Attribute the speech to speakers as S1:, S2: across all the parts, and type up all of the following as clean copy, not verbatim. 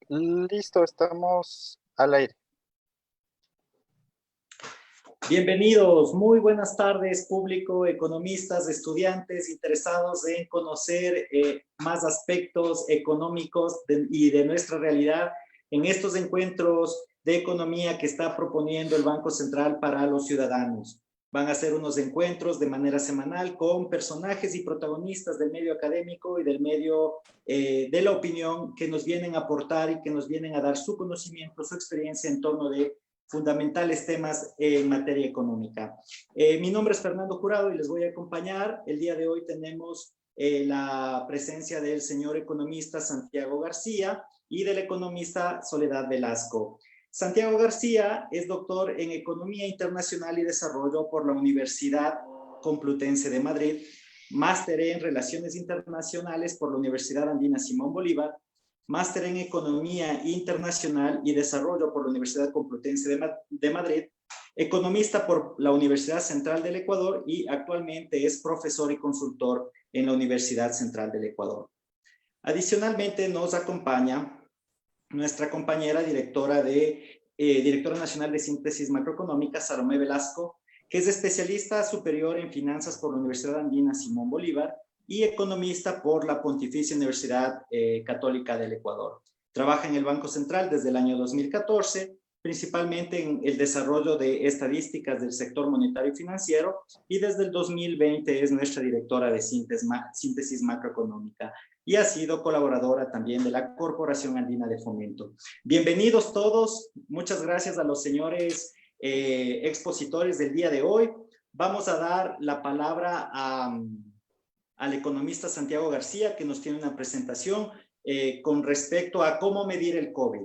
S1: Listo, estamos al aire.
S2: Bienvenidos, muy buenas tardes, público, economistas, estudiantes interesados en conocer más aspectos económicos y de nuestra realidad en estos encuentros de economía que está proponiendo el Banco Central para los ciudadanos. Van a ser unos encuentros de manera semanal con personajes y protagonistas del medio académico y del medio de la opinión que nos vienen a aportar y que nos vienen a dar su conocimiento, su experiencia en torno de fundamentales temas en materia económica. Mi nombre es Fernando Jurado y les voy a acompañar. El día de hoy tenemos la presencia del señor economista Santiago García y del economista Soledad Velasco. Santiago García es doctor en Economía Internacional y Desarrollo por la Universidad Complutense de Madrid, máster en Relaciones Internacionales por la Universidad Andina Simón Bolívar, máster en Economía Internacional y Desarrollo por la Universidad Complutense de Madrid, economista por la Universidad Central del Ecuador y actualmente es profesor y consultor en la Universidad Central del Ecuador. Adicionalmente nos acompaña nuestra compañera directora nacional de síntesis macroeconómica, Salomé Velasco, que es especialista superior en finanzas por la Universidad Andina Simón Bolívar y economista por la Pontificia Universidad Católica del Ecuador. Trabaja en el Banco Central desde el año 2014, principalmente en el desarrollo de estadísticas del sector monetario y financiero, y desde el 2020 es nuestra directora de síntesis macroeconómica y ha sido colaboradora también de la Corporación Andina de Fomento. Bienvenidos todos, muchas gracias a los señores expositores del día de hoy. Vamos a dar la palabra al economista Santiago García, que nos tiene una presentación con respecto a cómo medir el COVID,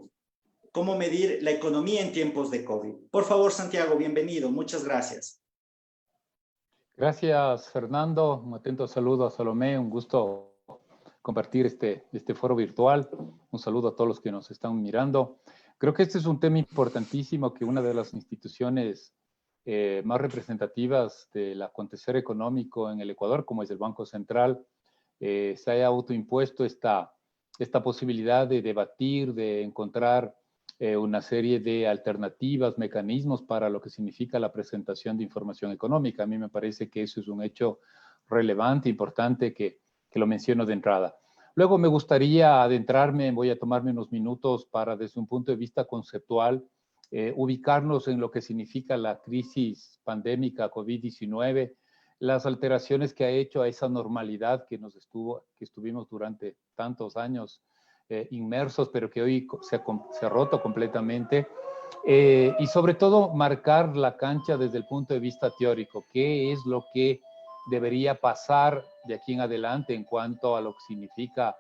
S2: cómo medir la economía en tiempos de COVID. Por favor, Santiago, bienvenido, muchas gracias.
S3: Gracias, Fernando. Un atento saludo a Salomé, un gusto compartir este foro virtual. Un saludo a todos los que nos están mirando. Creo que este es un tema importantísimo que una de las instituciones más representativas del acontecer económico en el Ecuador, como es el Banco Central, se haya autoimpuesto esta posibilidad de debatir, de encontrar una serie de alternativas, mecanismos para lo que significa la presentación de información económica. A mí me parece que eso es un hecho relevante, importante, que lo menciono de entrada. Luego me gustaría adentrarme, voy a tomarme unos minutos para, desde un punto de vista conceptual, ubicarnos en lo que significa la crisis pandémica COVID-19, las alteraciones que ha hecho a esa normalidad que estuvimos durante tantos años inmersos, pero que hoy se ha roto completamente, y sobre todo marcar la cancha desde el punto de vista teórico, qué es lo que debería pasar de aquí en adelante en cuanto a lo que significa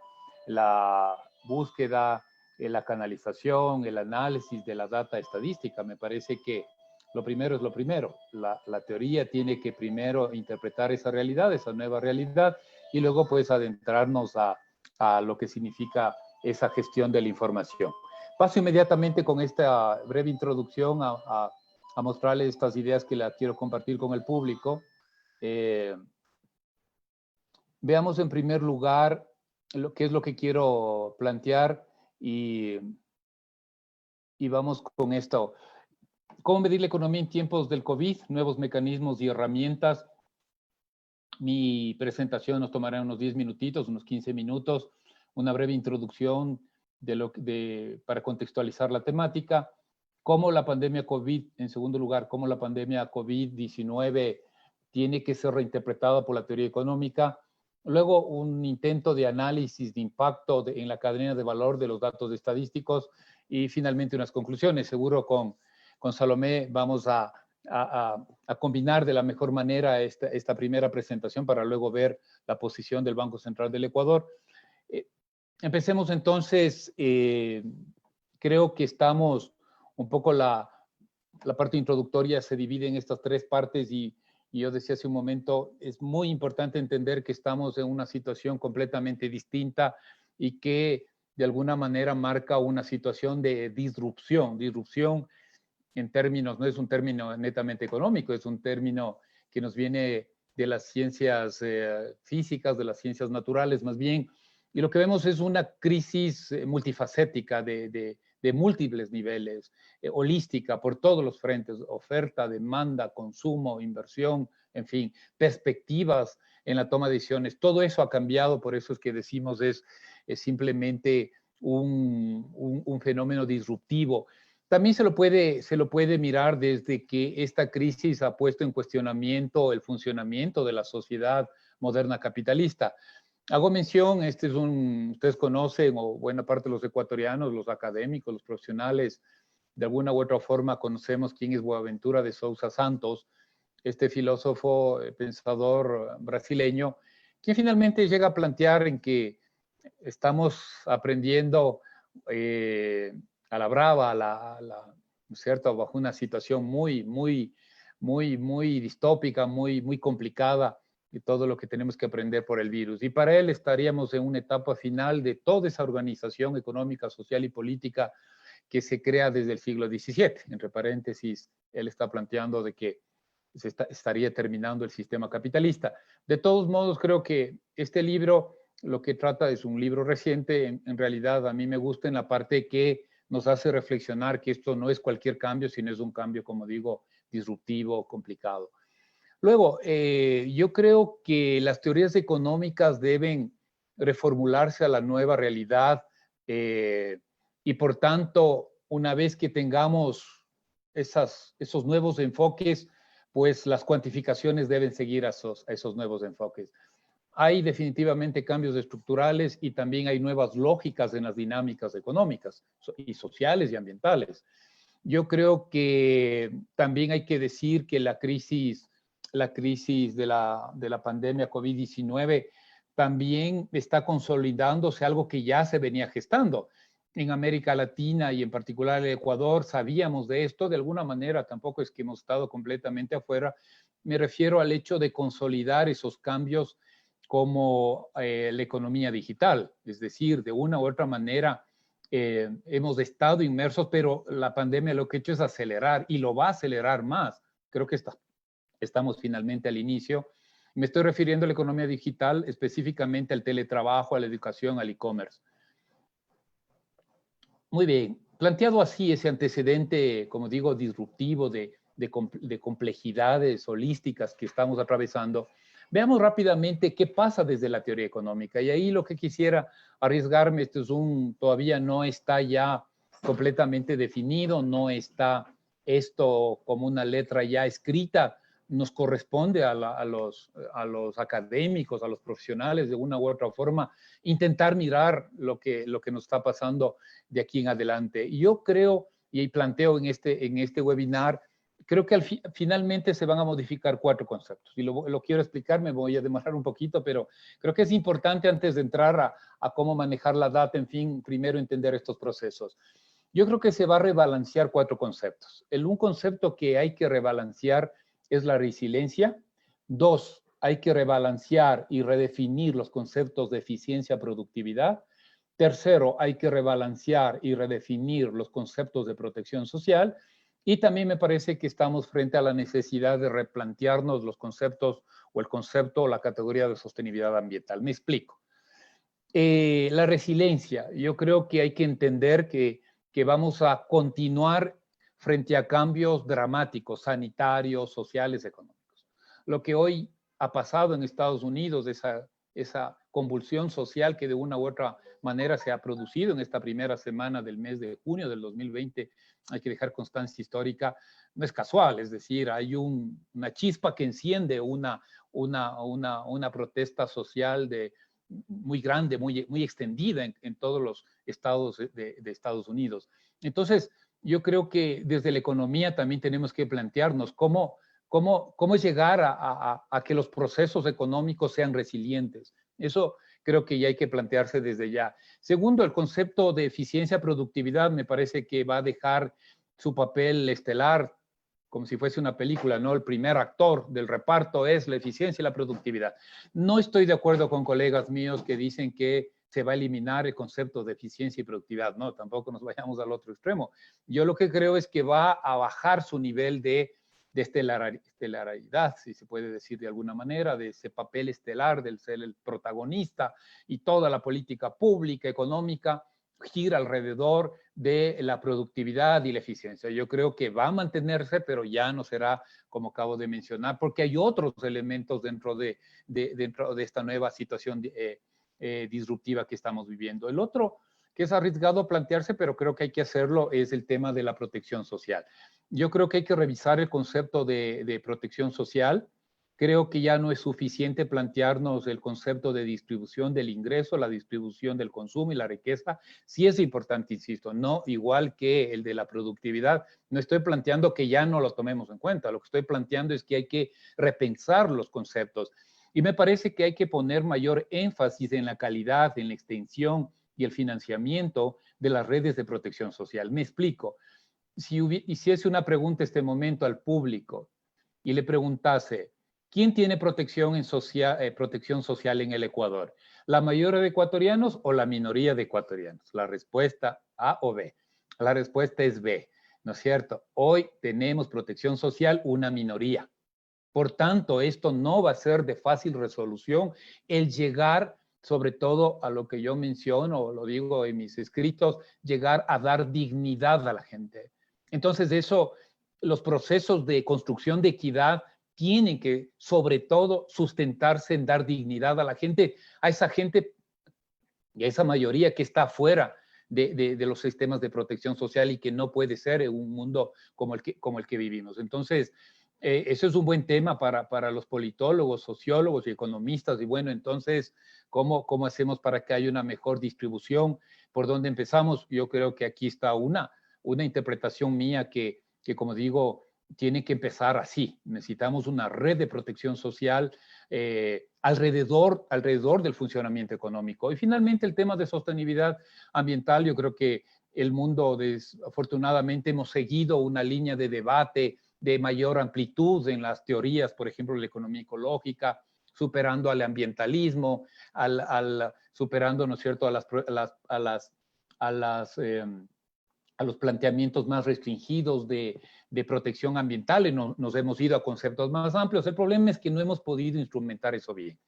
S3: la búsqueda, la canalización, el análisis de la data estadística. Me parece que lo primero es lo primero. La teoría tiene que primero interpretar esa realidad, esa nueva realidad, y luego pues adentrarnos a lo que significa esa gestión de la información. Paso inmediatamente con esta breve introducción a mostrarles estas ideas que la quiero compartir con el público. Veamos en primer lugar qué es lo que quiero plantear y vamos con esto. ¿Cómo medir la economía en tiempos del COVID? Nuevos mecanismos y herramientas. Mi presentación nos tomará unos 10 minutitos, unos 15 minutos, una breve introducción para contextualizar la temática. Cómo la pandemia COVID, en segundo lugar, cómo la pandemia COVID-19 tiene que ser reinterpretada por la teoría económica. Luego, un intento de análisis de impacto en la cadena de valor de los datos estadísticos y finalmente unas conclusiones. Seguro con Salomé vamos a combinar de la mejor manera esta primera presentación para luego ver la posición del Banco Central del Ecuador. Empecemos entonces. Creo que estamos un poco la parte introductoria se divide en estas tres partes y yo decía hace un momento, es muy importante entender que estamos en una situación completamente distinta y que de alguna manera marca una situación de disrupción en términos, no es un término netamente económico, es un término que nos viene de las ciencias físicas, de las ciencias naturales, más bien Y lo que vemos es una crisis multifacética de múltiples niveles, holística por todos los frentes, oferta, demanda, consumo, inversión, en fin, perspectivas en la toma de decisiones. Todo eso ha cambiado, por eso es que decimos es simplemente un fenómeno disruptivo. También se lo puede mirar desde que esta crisis ha puesto en cuestionamiento el funcionamiento de la sociedad moderna capitalista. Hago mención, ustedes conocen, o buena parte de los ecuatorianos, los académicos, los profesionales, de alguna u otra forma conocemos quién es Boaventura de Sousa Santos, este filósofo, pensador brasileño, quien finalmente llega a plantear en que estamos aprendiendo a la brava, ¿cierto? Bajo una situación muy distópica, muy complicada, y todo lo que tenemos que aprender por el virus. Y para él estaríamos en una etapa final de toda esa organización económica, social y política que se crea desde el siglo XVII. Entre paréntesis, él está planteando de que estaría terminando el sistema capitalista. De todos modos, creo que este libro lo que trata es un libro reciente. En realidad, a mí me gusta en la parte que nos hace reflexionar que esto no es cualquier cambio, sino es un cambio, como digo, disruptivo, complicado. Luego, yo creo que las teorías económicas deben reformularse a la nueva realidad y por tanto, una vez que tengamos esos nuevos enfoques, pues las cuantificaciones deben seguir a esos nuevos enfoques. Hay definitivamente cambios estructurales y también hay nuevas lógicas en las dinámicas económicas y sociales y ambientales. Yo creo que también hay que decir que la crisis de la pandemia COVID-19 también está consolidándose algo que ya se venía gestando. En América Latina y en particular el Ecuador sabíamos de esto, de alguna manera tampoco es que hemos estado completamente afuera. Me refiero al hecho de consolidar esos cambios como la economía digital, es decir, de una u otra manera hemos estado inmersos, pero la pandemia lo que ha hecho es acelerar y lo va a acelerar más. Creo que estamos finalmente al inicio. Me estoy refiriendo a la economía digital, específicamente al teletrabajo, a la educación, al e-commerce. Muy bien, planteado así ese antecedente, como digo, disruptivo de complejidades holísticas que estamos atravesando, veamos rápidamente qué pasa desde la teoría económica. Y ahí lo que quisiera arriesgarme, todavía no está ya completamente definido, no está esto como una letra ya escrita, nos corresponde a los académicos, a los profesionales de una u otra forma, intentar mirar lo que nos está pasando de aquí en adelante. Y yo creo, y planteo en este webinar, creo que finalmente se van a modificar 4 conceptos. Y lo quiero explicar, me voy a demorar un poquito, pero creo que es importante antes de entrar a cómo manejar la data, en fin, primero entender estos procesos. Yo creo que se va a rebalancear 4 conceptos. Un concepto que hay que rebalancear es la resiliencia. 2, hay que rebalancear y redefinir los conceptos de eficiencia, productividad. Tercero, hay que rebalancear y redefinir los conceptos de protección social. Y también me parece que estamos frente a la necesidad de replantearnos los conceptos o el concepto o la categoría de sostenibilidad ambiental. Me explico. La resiliencia, yo creo que hay que entender que vamos a continuar frente a cambios dramáticos, sanitarios, sociales, económicos. Lo que hoy ha pasado en Estados Unidos, esa convulsión social que de una u otra manera se ha producido en esta primera semana del mes de junio del 2020, hay que dejar constancia histórica, no es casual, es decir, hay una chispa que enciende una protesta social muy grande, muy extendida en todos los estados de Estados Unidos. Entonces, yo creo que desde la economía también tenemos que plantearnos cómo llegar a que los procesos económicos sean resilientes. Eso creo que ya hay que plantearse desde ya. Segundo, el concepto de eficiencia, productividad, me parece que va a dejar su papel estelar, como si fuese una película, ¿no? El primer actor del reparto es la eficiencia y la productividad. No estoy de acuerdo con colegas míos que dicen que se va a eliminar el concepto de eficiencia y productividad. No, tampoco nos vayamos al otro extremo. Yo lo que creo es que va a bajar su nivel de estelaridad, si se puede decir de alguna manera, de ese papel estelar del ser el protagonista, y toda la política pública, económica, gira alrededor de la productividad y la eficiencia. Yo creo que va a mantenerse, pero ya no será como acabo de mencionar, porque hay otros elementos dentro de esta nueva situación disruptiva que estamos viviendo. El otro, que es arriesgado plantearse, pero creo que hay que hacerlo, es el tema de la protección social. Yo creo que hay que revisar el concepto de protección social. Creo que ya no es suficiente plantearnos el concepto de distribución del ingreso, la distribución del consumo y la riqueza. Sí es importante, insisto, no igual que el de la productividad. No estoy planteando que ya no lo tomemos en cuenta. Lo que estoy planteando es que hay que repensar los conceptos. Y me parece que hay que poner mayor énfasis en la calidad, en la extensión y el financiamiento de las redes de protección social. Me explico. Si hiciese una pregunta este momento al público y le preguntase, ¿quién tiene protección social en el Ecuador? ¿La mayoría de ecuatorianos o la minoría de ecuatorianos? La respuesta A o B. La respuesta es B, ¿no es cierto? Hoy tenemos protección social una minoría. Por tanto, esto no va a ser de fácil resolución el llegar, sobre todo a lo que yo menciono, lo digo en mis escritos, llegar a dar dignidad a la gente. Entonces, eso, los procesos de construcción de equidad tienen que, sobre todo, sustentarse en dar dignidad a la gente, a esa gente y a esa mayoría que está fuera de los sistemas de protección social y que no puede ser en un mundo como el que vivimos. Entonces, eso es un buen tema para los politólogos, sociólogos y economistas. Y bueno, entonces, ¿cómo hacemos para que haya una mejor distribución? ¿Por dónde empezamos? Yo creo que aquí está una interpretación mía que, como digo, tiene que empezar así. Necesitamos una red de protección social alrededor del funcionamiento económico. Y finalmente, el tema de sostenibilidad ambiental. Yo creo que el mundo, desafortunadamente, hemos seguido una línea de debate de mayor amplitud en las teorías, por ejemplo, la economía ecológica, superando al ambientalismo, superando, ¿no es cierto?, a los planteamientos más restringidos de protección ambiental, y nos hemos ido a conceptos más amplios. El problema es que no hemos podido instrumentar eso bien.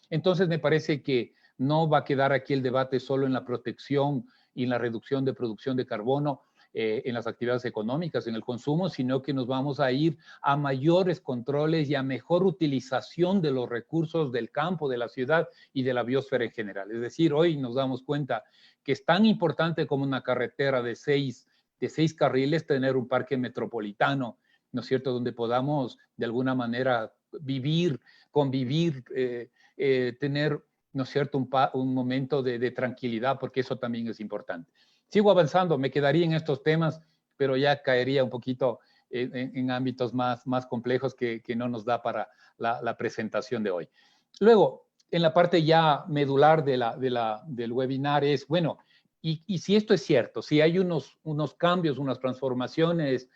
S3: Entonces, me parece que no va a quedar aquí el debate solo en la protección y en la reducción de producción de carbono, en las actividades económicas, en el consumo, sino que nos vamos a ir a mayores controles y a mejor utilización de los recursos del campo, de la ciudad y de la biosfera en general. Es decir, hoy nos damos cuenta que es tan importante como una carretera de seis carriles tener un parque metropolitano, ¿no es cierto?, donde podamos de alguna manera vivir, convivir, tener, ¿no es cierto?, un momento de tranquilidad, porque eso también es importante. Sigo avanzando, me quedaría en estos temas, pero ya caería un poquito en ámbitos más complejos que no nos da para la presentación de hoy. Luego, en la parte ya medular del webinar es, bueno, y si esto es cierto, si hay unos cambios, unas transformaciones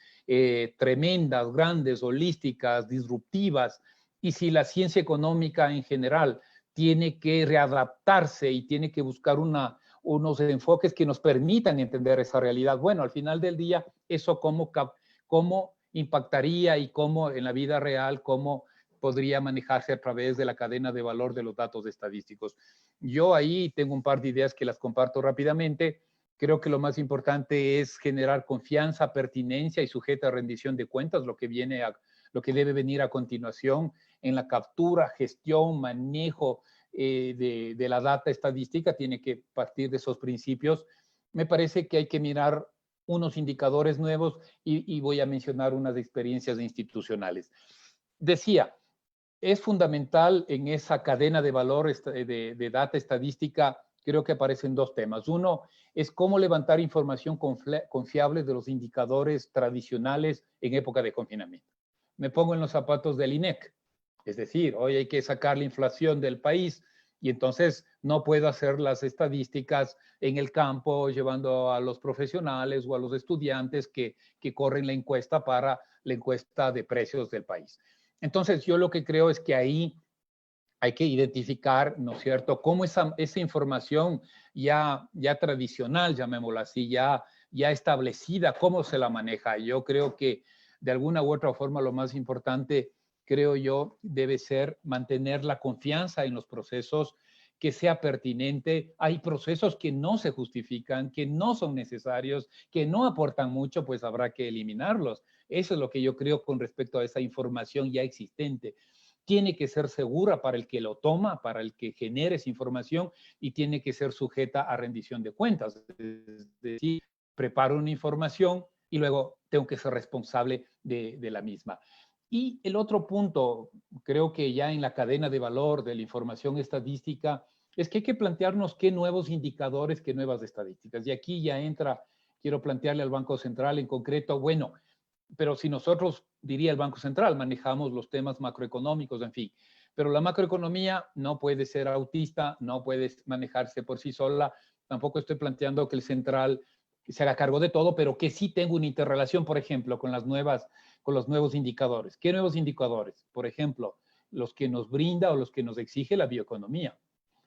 S3: tremendas, grandes, holísticas, disruptivas, y si la ciencia económica en general tiene que readaptarse y tiene que buscar unos enfoques que nos permitan entender esa realidad. Bueno, al final del día, eso cómo impactaría y cómo en la vida real, cómo podría manejarse a través de la cadena de valor de los datos estadísticos. Yo ahí tengo un par de ideas que las comparto rápidamente. Creo que lo más importante es generar confianza, pertinencia y sujeta a rendición de cuentas, lo que debe venir a continuación en la captura, gestión, manejo de la data estadística. Tiene que partir de esos principios. Me parece que hay que mirar unos indicadores nuevos y voy a mencionar unas experiencias institucionales. Decía, es fundamental en esa cadena de valor de data estadística, creo que aparecen dos temas. Uno es cómo levantar información confiable de los indicadores tradicionales en época de confinamiento. Me pongo en los zapatos del INEC. Es decir, hoy hay que sacar la inflación del país y entonces no puedo hacer las estadísticas en el campo llevando a los profesionales o a los estudiantes que corren la encuesta para la encuesta de precios del país. Entonces, yo lo que creo es que ahí hay que identificar, ¿no es cierto?, cómo esa información ya tradicional, llamémosla así, ya establecida, cómo se la maneja. Yo creo que de alguna u otra forma lo más importante, creo yo, debe ser mantener la confianza en los procesos, que sea pertinente. Hay procesos que no se justifican, que no son necesarios, que no aportan mucho, pues habrá que eliminarlos. Eso es lo que yo creo con respecto a esa información ya existente. Tiene que ser segura para el que lo toma, para el que genere esa información, y tiene que ser sujeta a rendición de cuentas. Es decir, preparo una información y luego tengo que ser responsable de la misma. Y el otro punto, creo que ya en la cadena de valor de la información estadística, es que hay que plantearnos qué nuevos indicadores, qué nuevas estadísticas. Y aquí ya entra, quiero plantearle al Banco Central en concreto, bueno, pero si nosotros, diría el Banco Central, manejamos los temas macroeconómicos, en fin, pero la macroeconomía no puede ser autista, no puede manejarse por sí sola. Tampoco estoy planteando que el central se haga cargo de todo, pero que sí tenga una interrelación, por ejemplo, con los nuevos indicadores. ¿Qué nuevos indicadores? Por ejemplo, los que nos brinda o los que nos exige la bioeconomía.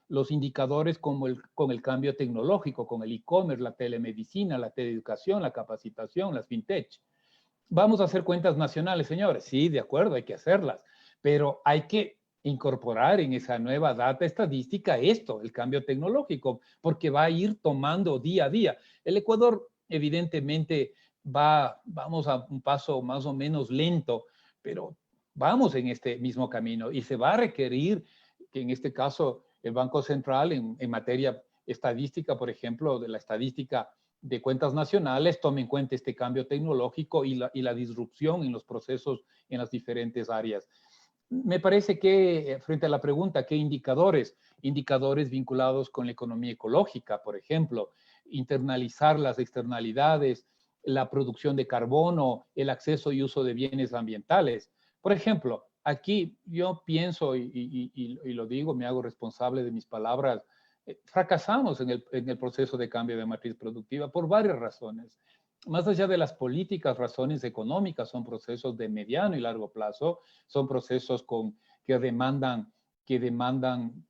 S3: Los indicadores como con el cambio tecnológico, con el e-commerce, la telemedicina, la teleeducación, la capacitación, las fintech. Vamos a hacer cuentas nacionales, señores. Sí, de acuerdo, hay que hacerlas, pero hay que incorporar en esa nueva data estadística esto, el cambio tecnológico, porque va a ir tomando día a día. El Ecuador, evidentemente, vamos a un paso más o menos lento, pero vamos en este mismo camino y se va a requerir que en este caso el Banco Central en materia estadística, por ejemplo, de la estadística de cuentas nacionales, tome en cuenta este cambio tecnológico y la disrupción en los procesos en las diferentes áreas. Me parece que, frente a la pregunta, ¿qué indicadores? Indicadores vinculados con la economía ecológica, por ejemplo, internalizar las externalidades, la producción de carbono, el acceso y uso de bienes ambientales. Por ejemplo, aquí yo pienso y lo digo, me hago responsable de mis palabras, fracasamos en el proceso de cambio de matriz productiva por varias razones. Más allá de las políticas, razones económicas, son procesos de mediano y largo plazo, son procesos que demandan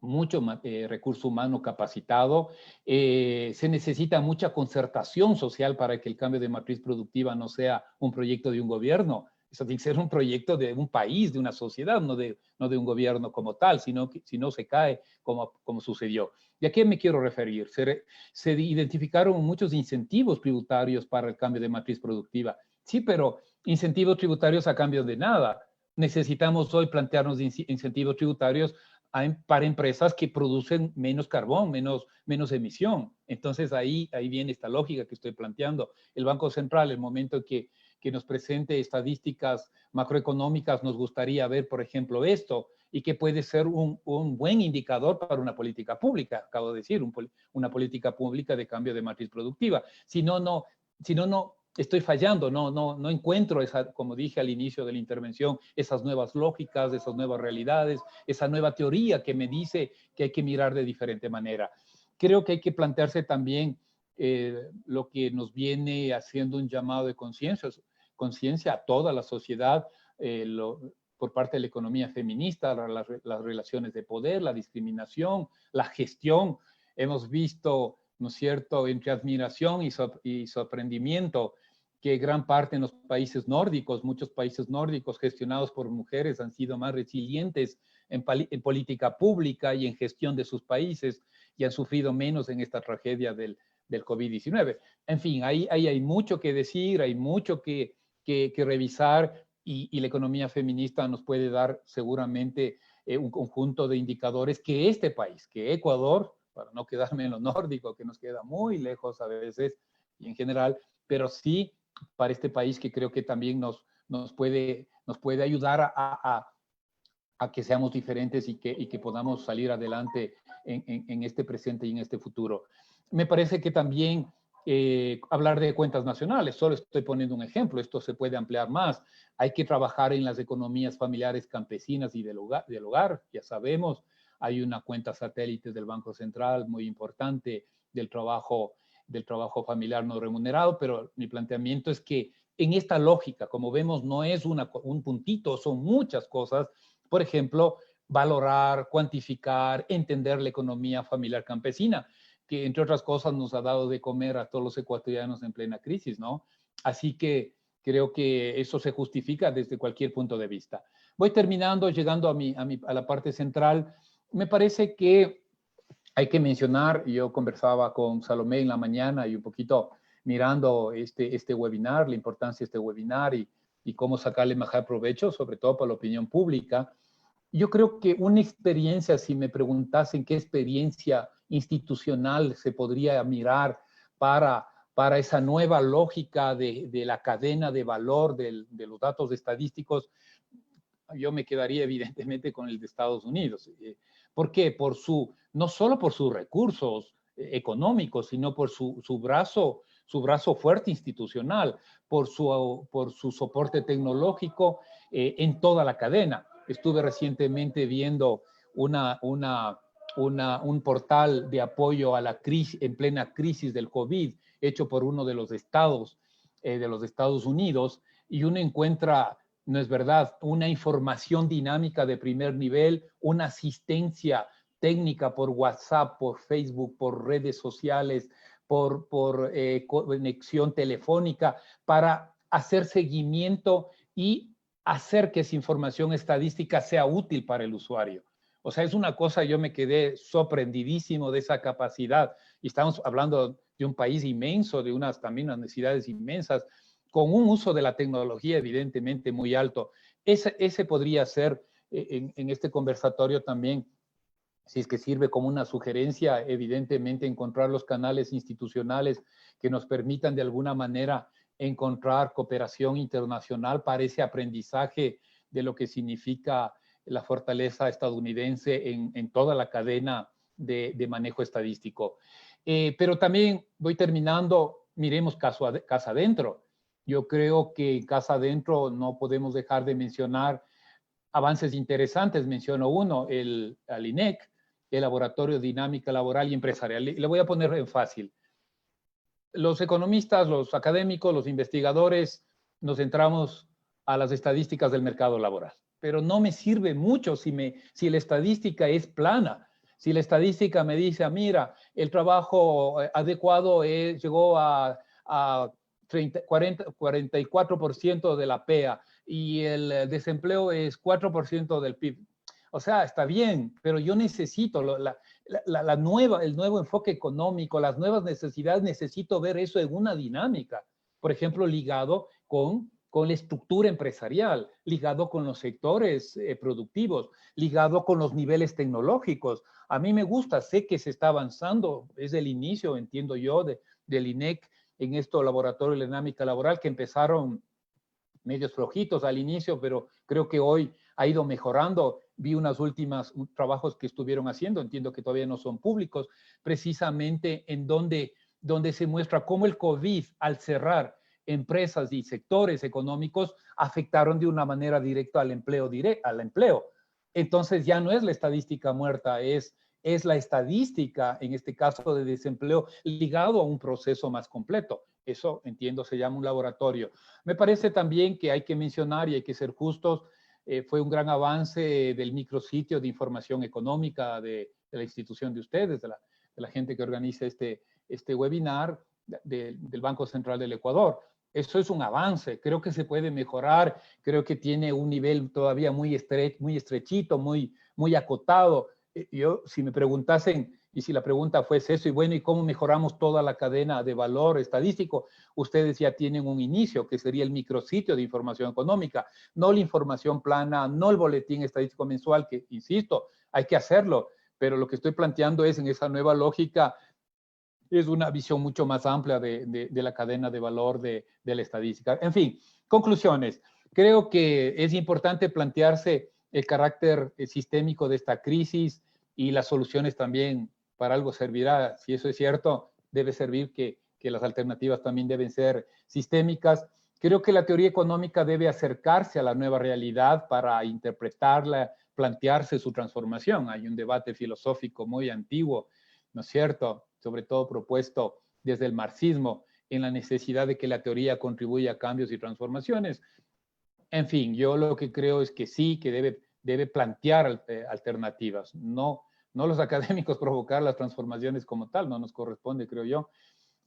S3: mucho recurso humano capacitado. Se necesita mucha concertación social para que el cambio de matriz productiva no sea un proyecto de un gobierno. Eso tiene que ser un proyecto de un país, de una sociedad, no de un gobierno como tal, sino que si no se cae como sucedió. ¿Y a qué me quiero referir? Se identificaron muchos incentivos tributarios para el cambio de matriz productiva. Sí, pero incentivos tributarios a cambio de nada. Necesitamos hoy plantearnos incentivos tributarios para empresas que producen menos carbón, menos emisión. Entonces ahí viene esta lógica que estoy planteando. El Banco Central, el momento que nos presente estadísticas macroeconómicas, nos gustaría ver, por ejemplo, esto, y que puede ser un buen indicador para una política pública, acabo de decir, una política pública de cambio de matriz productiva. Si no, estoy fallando, no encuentro, como dije al inicio de la intervención, esas nuevas lógicas, esas nuevas realidades, esa nueva teoría que me dice que hay que mirar de diferente manera. Creo que hay que plantearse también lo que nos viene haciendo un llamado de conciencia a toda la sociedad, por parte de la economía feminista, las relaciones de poder, la discriminación, la gestión. Hemos visto, ¿no es cierto?, entre admiración y sorprendimiento, que gran parte en los países nórdicos, muchos países nórdicos gestionados por mujeres han sido más resilientes en política pública y en gestión de sus países y han sufrido menos en esta tragedia del COVID-19. En fin, ahí hay mucho que decir, hay mucho que revisar y la economía feminista nos puede dar seguramente un conjunto de indicadores que este país, que Ecuador, para no quedarme en lo nórdico, que nos queda muy lejos a veces y en general, pero sí para este país que creo que también nos puede ayudar a que seamos diferentes y que podamos salir adelante en este presente y en este futuro. Me parece que también hablar de cuentas nacionales, solo estoy poniendo un ejemplo, esto se puede ampliar más. Hay que trabajar en las economías familiares campesinas y del hogar, ya sabemos, hay una cuenta satélite del Banco Central muy importante del trabajo familiar no remunerado, pero mi planteamiento es que en esta lógica, como vemos, no es un puntito, son muchas cosas. Por ejemplo, valorar, cuantificar, entender la economía familiar campesina, que entre otras cosas nos ha dado de comer a todos los ecuatorianos en plena crisis, ¿no? Así que Creo que eso se justifica desde cualquier punto de vista. Voy terminando, llegando a la parte central. Me parece que hay que mencionar, yo conversaba con Salomé en la mañana y un poquito mirando este webinar, la importancia de este webinar y cómo sacarle mejor provecho, sobre todo para la opinión pública. Yo creo que una experiencia, si me preguntasen qué experiencia institucional se podría mirar para esa nueva lógica de la cadena de valor de los datos estadísticos, yo me quedaría evidentemente con el de Estados Unidos. ¿Por qué? No solo por sus recursos económicos, sino por su brazo fuerte institucional, por su soporte tecnológico en toda la cadena. Estuve recientemente viendo un portal de apoyo a la crisis, en plena crisis del COVID, hecho por uno de los estados Unidos, y uno encuentra, no es verdad, una información dinámica de primer nivel, una asistencia técnica por WhatsApp, por Facebook, por redes sociales, por conexión telefónica, para hacer seguimiento y hacer que esa información estadística sea útil para el usuario. O sea, es una cosa, yo me quedé sorprendidísimo de esa capacidad. Y estamos hablando de un país inmenso, de también unas necesidades inmensas, con un uso de la tecnología evidentemente muy alto. Ese podría ser en este conversatorio también, si es que sirve como una sugerencia, evidentemente encontrar los canales institucionales que nos permitan de alguna manera encontrar cooperación internacional para ese aprendizaje de lo que significa la fortaleza estadounidense en toda la cadena de manejo estadístico. Pero también voy terminando, miremos casa adentro. Yo creo que en casa adentro no podemos dejar de mencionar avances interesantes. Menciono uno, al INEC, el Laboratorio de Dinámica Laboral y Empresarial. Le voy a poner en fácil. Los economistas, los académicos, los investigadores, nos centramos a las estadísticas del mercado laboral. Pero no me sirve mucho si la estadística es plana. Si la estadística me dice, mira, el trabajo adecuado llegó a 44% de la PEA y el desempleo es 4% del PIB. O sea, está bien, pero yo necesito el nuevo enfoque económico, las nuevas necesidades, necesito ver eso en una dinámica. Por ejemplo, ligado con la estructura empresarial, ligado con los sectores productivos, ligado con los niveles tecnológicos. A mí me gusta, sé que se está avanzando, es el inicio, entiendo yo, del INEC en esto, laboratorio de dinámica laboral, que empezaron medios flojitos al inicio, pero creo que hoy ha ido mejorando. Vi unos últimos trabajos que estuvieron haciendo, entiendo que todavía no son públicos, precisamente en donde se muestra cómo el COVID, al cerrar empresas y sectores económicos, afectaron de una manera directa al empleo. Entonces ya no es la estadística muerta, es la estadística, en este caso de desempleo, ligado a un proceso más completo. Eso, entiendo, se llama un laboratorio. Me parece también que hay que mencionar y hay que ser justos, fue un gran avance del micrositio de información económica de la institución de ustedes, de la gente que organiza este webinar del Banco Central del Ecuador. Eso es un avance, creo que se puede mejorar, creo que tiene un nivel todavía muy estrechito, muy acotado. Yo, si me preguntasen, y si la pregunta fuese eso, y bueno, ¿y cómo mejoramos toda la cadena de valor estadístico? Ustedes ya tienen un inicio, que sería el micrositio de información económica, no la información plana, no el boletín estadístico mensual, que, insisto, hay que hacerlo, pero lo que estoy planteando es, en esa nueva lógica, es una visión mucho más amplia de la cadena de valor de la estadística. En fin, conclusiones. Creo que es importante plantearse el carácter sistémico de esta crisis y las soluciones también para algo servirá. Si eso es cierto, debe servir que las alternativas también deben ser sistémicas. Creo que la teoría económica debe acercarse a la nueva realidad para interpretarla, plantearse su transformación. Hay un debate filosófico muy antiguo, ¿no es cierto?, sobre todo propuesto desde el marxismo, en la necesidad de que la teoría contribuya a cambios y transformaciones. En fin, yo lo que creo es que sí, que debe plantear alternativas, no los académicos provocar las transformaciones como tal, no nos corresponde, creo yo,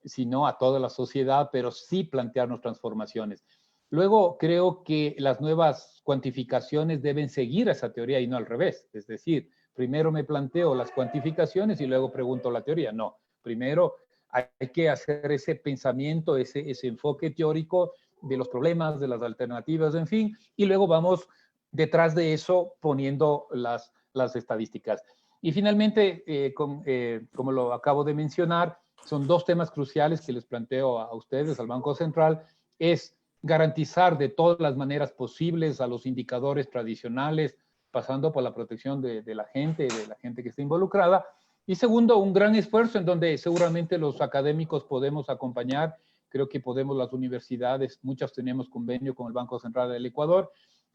S3: sino a toda la sociedad, pero sí plantearnos transformaciones. Luego, creo que las nuevas cuantificaciones deben seguir esa teoría y no al revés. Es decir, primero me planteo las cuantificaciones y luego pregunto la teoría. No, primero hay que hacer ese pensamiento, ese enfoque teórico de los problemas, de las alternativas, en fin, y luego vamos detrás de eso poniendo las estadísticas. Y finalmente, como lo acabo de mencionar, son dos temas cruciales que les planteo a ustedes, al Banco Central, es garantizar de todas las maneras posibles a los indicadores tradicionales, pasando por la protección de la gente que está involucrada. Y segundo, un gran esfuerzo en donde seguramente los académicos podemos acompañar. Creo que podemos, las universidades, muchas tenemos convenio con el Banco Central del Ecuador,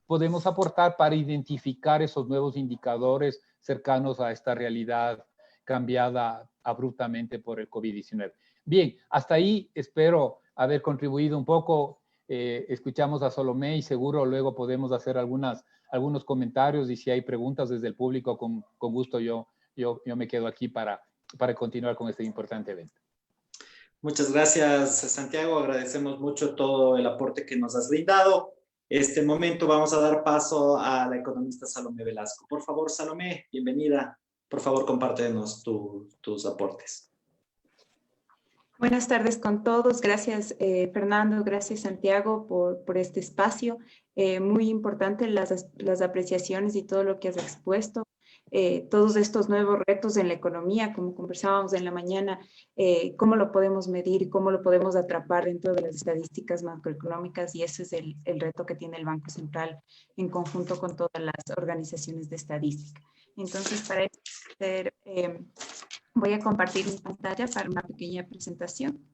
S3: podemos aportar para identificar esos nuevos indicadores cercanos a esta realidad cambiada abruptamente por el COVID-19. Bien, hasta ahí espero haber contribuido un poco. Escuchamos a Salomé y seguro luego podemos hacer algunos comentarios y si hay preguntas desde el público, con gusto yo me quedo aquí para continuar con este importante evento.
S2: Muchas gracias, Santiago. Agradecemos mucho todo el aporte que nos has brindado. Este momento vamos a dar paso a la economista Salomé Velasco. Por favor, Salomé, bienvenida. Por favor, compártenos tus aportes.
S4: Buenas tardes con todos. Gracias, Fernando. Gracias, Santiago, por este espacio. Muy importante las apreciaciones y todo lo que has expuesto. Todos estos nuevos retos en la economía, como conversábamos en la mañana, cómo lo podemos medir, cómo lo podemos atrapar dentro de las estadísticas macroeconómicas, y ese es el reto que tiene el Banco Central en conjunto con todas las organizaciones de estadística. Entonces, para esto, voy a compartir mi pantalla para una pequeña presentación.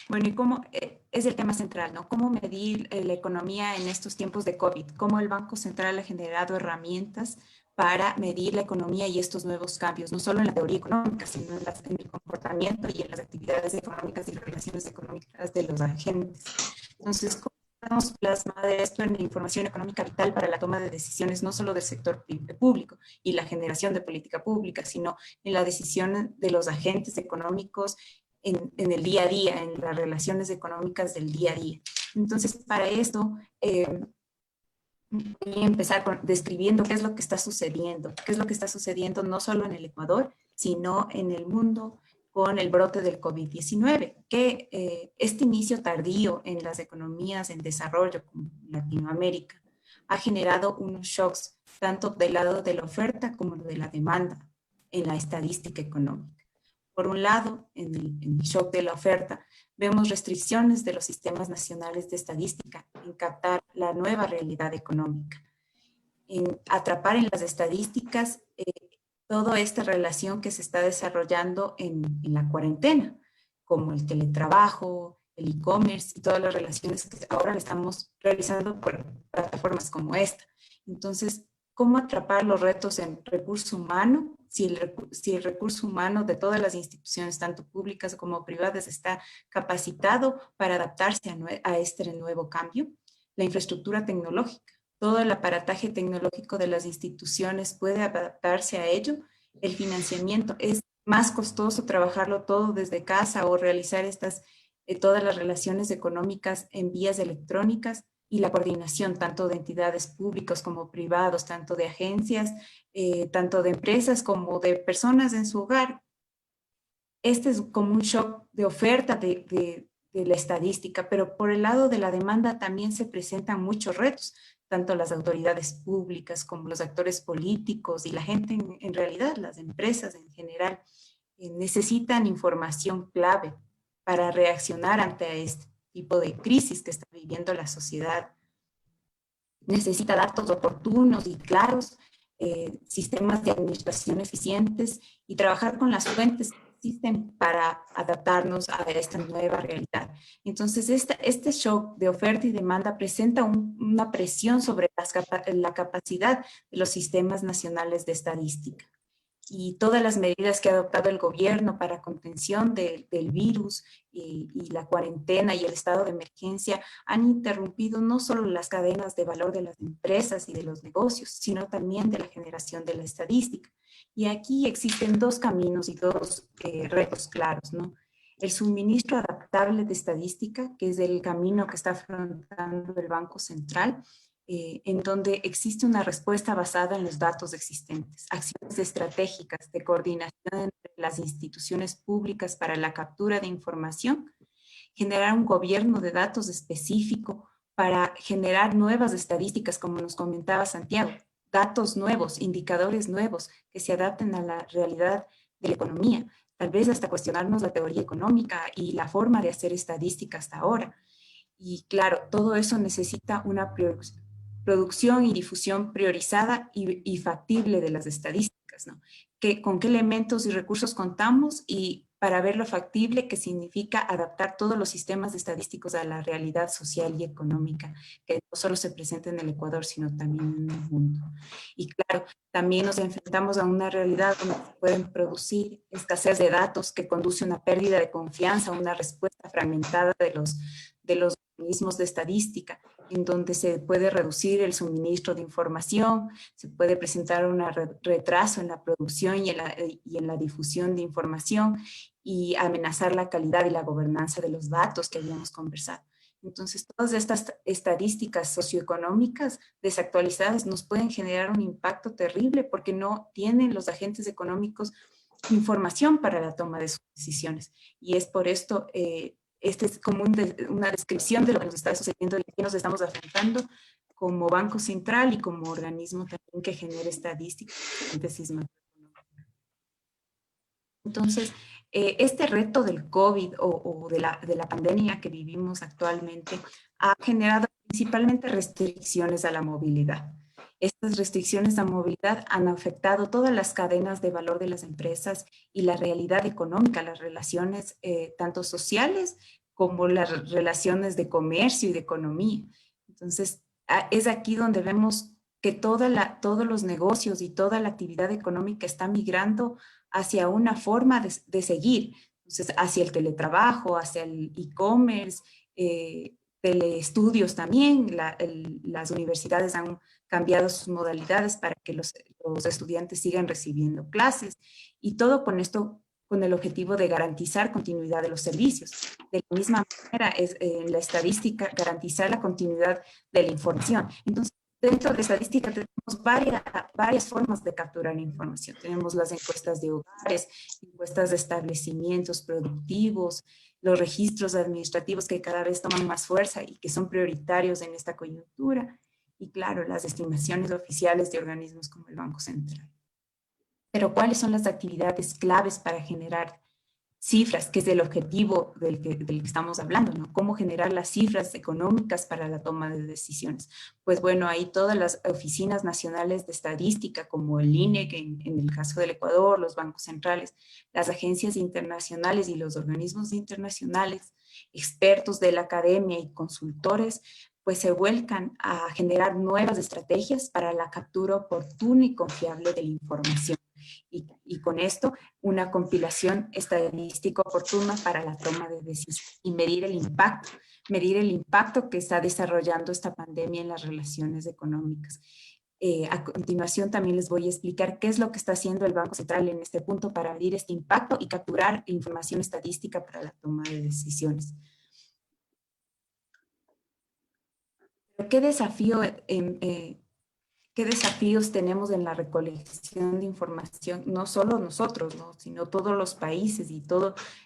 S4: Bueno, y cómo es el tema central, ¿no? ¿Cómo medir la economía en estos tiempos de COVID? ¿Cómo el Banco Central ha generado herramientas para medir la economía y estos nuevos cambios, no solo en la teoría económica, sino en el comportamiento y en las actividades económicas y relaciones económicas de los agentes? Entonces, ¿cómo podemos plasmar esto en la información económica vital para la toma de decisiones, no solo del sector público y la generación de política pública, sino en la decisión de los agentes económicos en el día a día, en las relaciones económicas del día a día? Entonces, para esto, voy a empezar describiendo qué es lo que está sucediendo no solo en el Ecuador, sino en el mundo con el brote del COVID-19, que este inicio tardío en las economías en desarrollo como Latinoamérica ha generado unos shocks tanto del lado de la oferta como de la demanda en la estadística económica. Por un lado, en el shock de la oferta, vemos restricciones de los sistemas nacionales de estadística en captar la nueva realidad económica, en atrapar en las estadísticas toda esta relación que se está desarrollando en la cuarentena, como el teletrabajo, el e-commerce y todas las relaciones que ahora estamos realizando por plataformas como esta. Entonces, ¿cómo atrapar los retos en recurso humano? Si el recurso humano de todas las instituciones, tanto públicas como privadas, está capacitado para adaptarse a este nuevo cambio. La infraestructura tecnológica, todo el aparataje tecnológico de las instituciones puede adaptarse a ello. El financiamiento, es más costoso trabajarlo todo desde casa o realizar todas las relaciones económicas en vías electrónicas. Y la coordinación tanto de entidades públicas como privados, tanto de agencias, tanto de empresas como de personas en su hogar. Este es como un shock de oferta de la estadística, pero por el lado de la demanda también se presentan muchos retos, tanto las autoridades públicas como los actores políticos y la gente en realidad, las empresas en general, necesitan información clave para reaccionar ante este tipo de crisis que está viviendo la sociedad. Necesita datos oportunos y claros, sistemas de administración eficientes y trabajar con las fuentes que existen para adaptarnos a esta nueva realidad. Entonces, este shock de oferta y demanda presenta una presión sobre la capacidad de los sistemas nacionales de estadística. y todas las medidas que ha adoptado el gobierno para contención del virus y la cuarentena y el estado de emergencia han interrumpido no solo las cadenas de valor de las empresas y de los negocios, sino también de la generación de la estadística. Y aquí existen dos caminos y dos retos claros, ¿no? El suministro adaptable de estadística, que es el camino que está afrontando el Banco Central, en donde existe una respuesta basada en los datos existentes, acciones estratégicas de coordinación entre las instituciones públicas para la captura de información, generar un gobierno de datos específico para generar nuevas estadísticas, como nos comentaba Santiago, datos nuevos, indicadores nuevos que se adapten a la realidad de la economía, tal vez hasta cuestionarnos la teoría económica y la forma de hacer estadística hasta ahora. Y claro, todo eso necesita una producción y difusión priorizada y factible de las estadísticas, ¿no? Con qué elementos y recursos contamos y para ver lo factible que significa adaptar todos los sistemas estadísticos a la realidad social y económica, que no solo se presenta en el Ecuador, sino también en el mundo. Y claro, también nos enfrentamos a una realidad donde se pueden producir escasez de datos que conduce a una pérdida de confianza, una respuesta fragmentada de los organismos de estadística, en donde se puede reducir el suministro de información, se puede presentar un retraso en la producción y en la difusión de información y amenazar la calidad y la gobernanza de los datos que habíamos conversado. Entonces, todas estas estadísticas socioeconómicas desactualizadas nos pueden generar un impacto terrible porque no tienen los agentes económicos información para la toma de sus decisiones. Y es por esto, este es como una descripción de lo que nos está sucediendo y que nos estamos afrontando como Banco Central y como organismo también que genera estadísticas y síntesis macroeconómica. Entonces, este reto del COVID o de la pandemia que vivimos actualmente ha generado principalmente restricciones a la movilidad. Estas restricciones a movilidad han afectado todas las cadenas de valor de las empresas y la realidad económica, las relaciones tanto sociales como las relaciones de comercio y de economía. Entonces, es aquí donde vemos que todos los negocios y toda la actividad económica está migrando hacia una forma de seguir, entonces hacia el teletrabajo, hacia el e-commerce, teleestudios también, las universidades han cambiado sus modalidades para que los estudiantes sigan recibiendo clases y todo con esto, con el objetivo de garantizar continuidad de los servicios. De la misma manera, es la estadística garantizar la continuidad de la información. Entonces, dentro de estadística tenemos varias formas de capturar información. Tenemos las encuestas de hogares, encuestas de establecimientos productivos, los registros administrativos que cada vez toman más fuerza y que son prioritarios en esta coyuntura. Y claro, las estimaciones oficiales de organismos como el Banco Central. Pero ¿cuáles son las actividades claves para generar cifras, que es el objetivo del que estamos hablando, ¿no? ¿Cómo generar las cifras económicas para la toma de decisiones? Pues bueno, hay todas las oficinas nacionales de estadística, como el INE, que en el caso del Ecuador, los bancos centrales, las agencias internacionales y los organismos internacionales, expertos de la academia y consultores, pues se vuelcan a generar nuevas estrategias para la captura oportuna y confiable de la información. Y con esto, una compilación estadística oportuna para la toma de decisiones y medir el impacto que está desarrollando esta pandemia en las relaciones económicas. A continuación también les voy a explicar qué es lo que está haciendo el Banco Central en este punto para medir este impacto y capturar información estadística para la toma de decisiones. ¿Qué desafíos tenemos en la recolección de información? No solo nosotros, ¿no? Sino todos los países y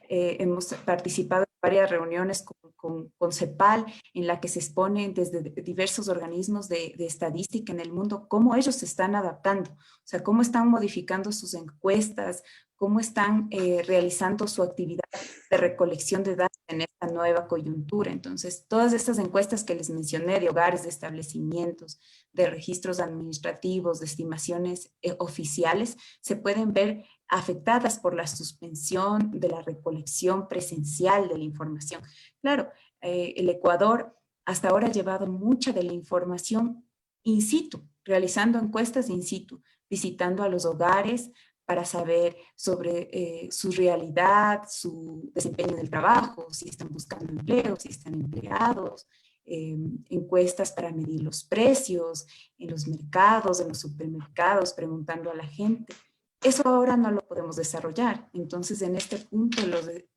S4: hemos participado en varias reuniones con CEPAL, en la que se exponen desde diversos organismos de estadística en el mundo, cómo ellos se están adaptando, o sea, cómo están modificando sus encuestas, cómo están realizando su actividad de recolección de datos en esta nueva coyuntura. Entonces, todas estas encuestas que les mencioné de hogares, de establecimientos, de registros administrativos, de estimaciones oficiales, se pueden ver afectadas por la suspensión de la recolección presencial de la información. Claro, el Ecuador hasta ahora ha llevado mucha de la información in situ, realizando encuestas in situ, visitando a los hogares para saber sobre su realidad, su desempeño en el trabajo, si están buscando empleo, si están empleados, encuestas para medir los precios en los mercados, en los supermercados, preguntando a la gente. Eso ahora no lo podemos desarrollar. Entonces, en este punto,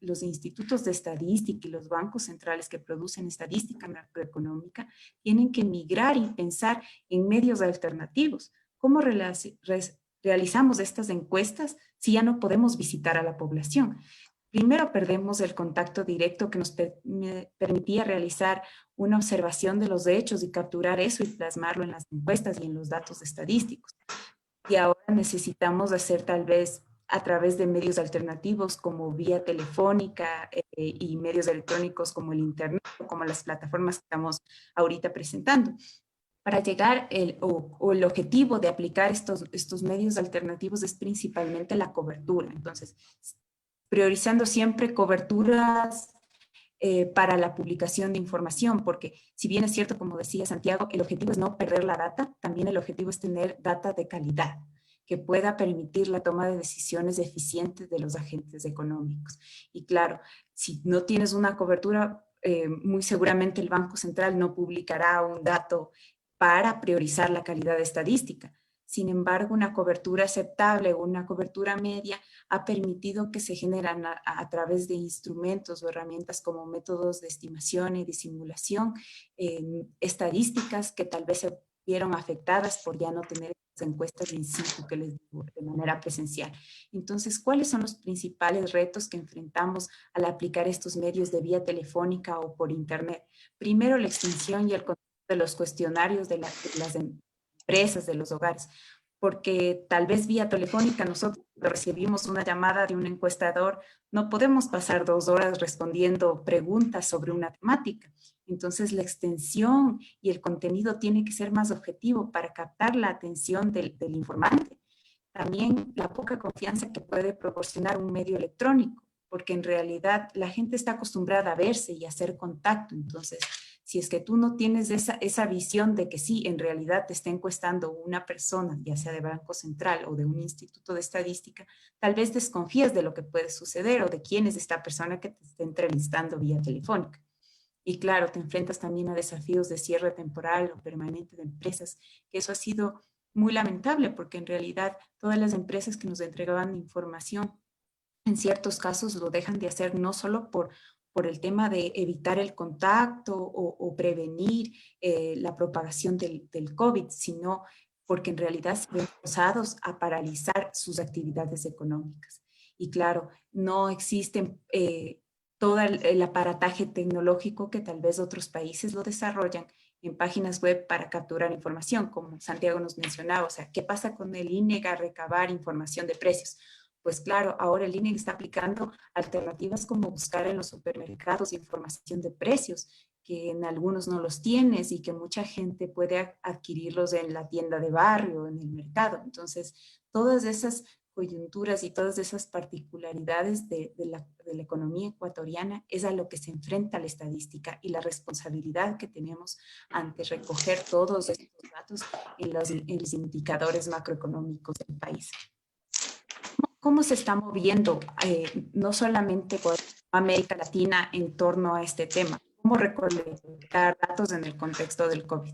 S4: los institutos de estadística y los bancos centrales que producen estadística macroeconómica tienen que migrar y pensar en medios alternativos. ¿Cómo realizamos estas encuestas si ya no podemos visitar a la población? Primero perdemos el contacto directo que nos permitía realizar una observación de los hechos y capturar eso y plasmarlo en las encuestas y en los datos estadísticos. Y ahora necesitamos hacer tal vez a través de medios alternativos como vía telefónica y medios electrónicos como el Internet o como las plataformas que estamos ahorita presentando. Para llegar el objetivo de aplicar estos medios alternativos es principalmente la cobertura. Entonces, priorizando siempre coberturas para la publicación de información, porque si bien es cierto, como decía Santiago, el objetivo es no perder la data, también el objetivo es tener data de calidad que pueda permitir la toma de decisiones eficientes de los agentes económicos. Y claro, si no tienes una cobertura, muy seguramente el Banco Central no publicará un dato para priorizar la calidad estadística. Sin embargo, una cobertura aceptable o una cobertura media ha permitido que se generan a través de instrumentos o herramientas como métodos de estimación y de simulación, estadísticas que tal vez se vieron afectadas por ya no tener encuestas in situ que les digo, de manera presencial. Entonces, ¿cuáles son los principales retos que enfrentamos al aplicar estos medios de vía telefónica o por internet? Primero, la extensión y el control de los cuestionarios de las empresas, de los hogares, porque tal vez vía telefónica nosotros recibimos una llamada de un encuestador, no podemos pasar 2 horas respondiendo preguntas sobre una temática. Entonces la extensión y el contenido tiene que ser más objetivo para captar la atención del informante. También la poca confianza que puede proporcionar un medio electrónico, porque en realidad la gente está acostumbrada a verse y a hacer contacto. Entonces, si es que tú no tienes esa visión de que sí, en realidad te está encuestando una persona, ya sea de Banco Central o de un instituto de estadística, tal vez desconfías de lo que puede suceder o de quién es esta persona que te está entrevistando vía telefónica. Y claro, te enfrentas también a desafíos de cierre temporal o permanente de empresas, que eso ha sido muy lamentable porque en realidad todas las empresas que nos entregaban información en ciertos casos lo dejan de hacer no solo por el tema de evitar el contacto o prevenir la propagación del COVID, sino porque en realidad se ven forzados a paralizar sus actividades económicas. Y claro, no existen todo el aparataje tecnológico que tal vez otros países lo desarrollan en páginas web para capturar información, como Santiago nos mencionaba. O sea, ¿qué pasa con el INEG a recabar información de precios? Pues claro, ahora el INEG está aplicando alternativas como buscar en los supermercados información de precios, que en algunos no los tienes y que mucha gente puede adquirirlos en la tienda de barrio, en el mercado. Entonces, todas esas coyunturas y todas esas particularidades de la economía ecuatoriana es a lo que se enfrenta la estadística y la responsabilidad que tenemos ante recoger todos estos datos en los indicadores macroeconómicos del país. ¿Cómo se está moviendo no solamente por América Latina en torno a este tema? ¿Cómo recolectar datos en el contexto del COVID?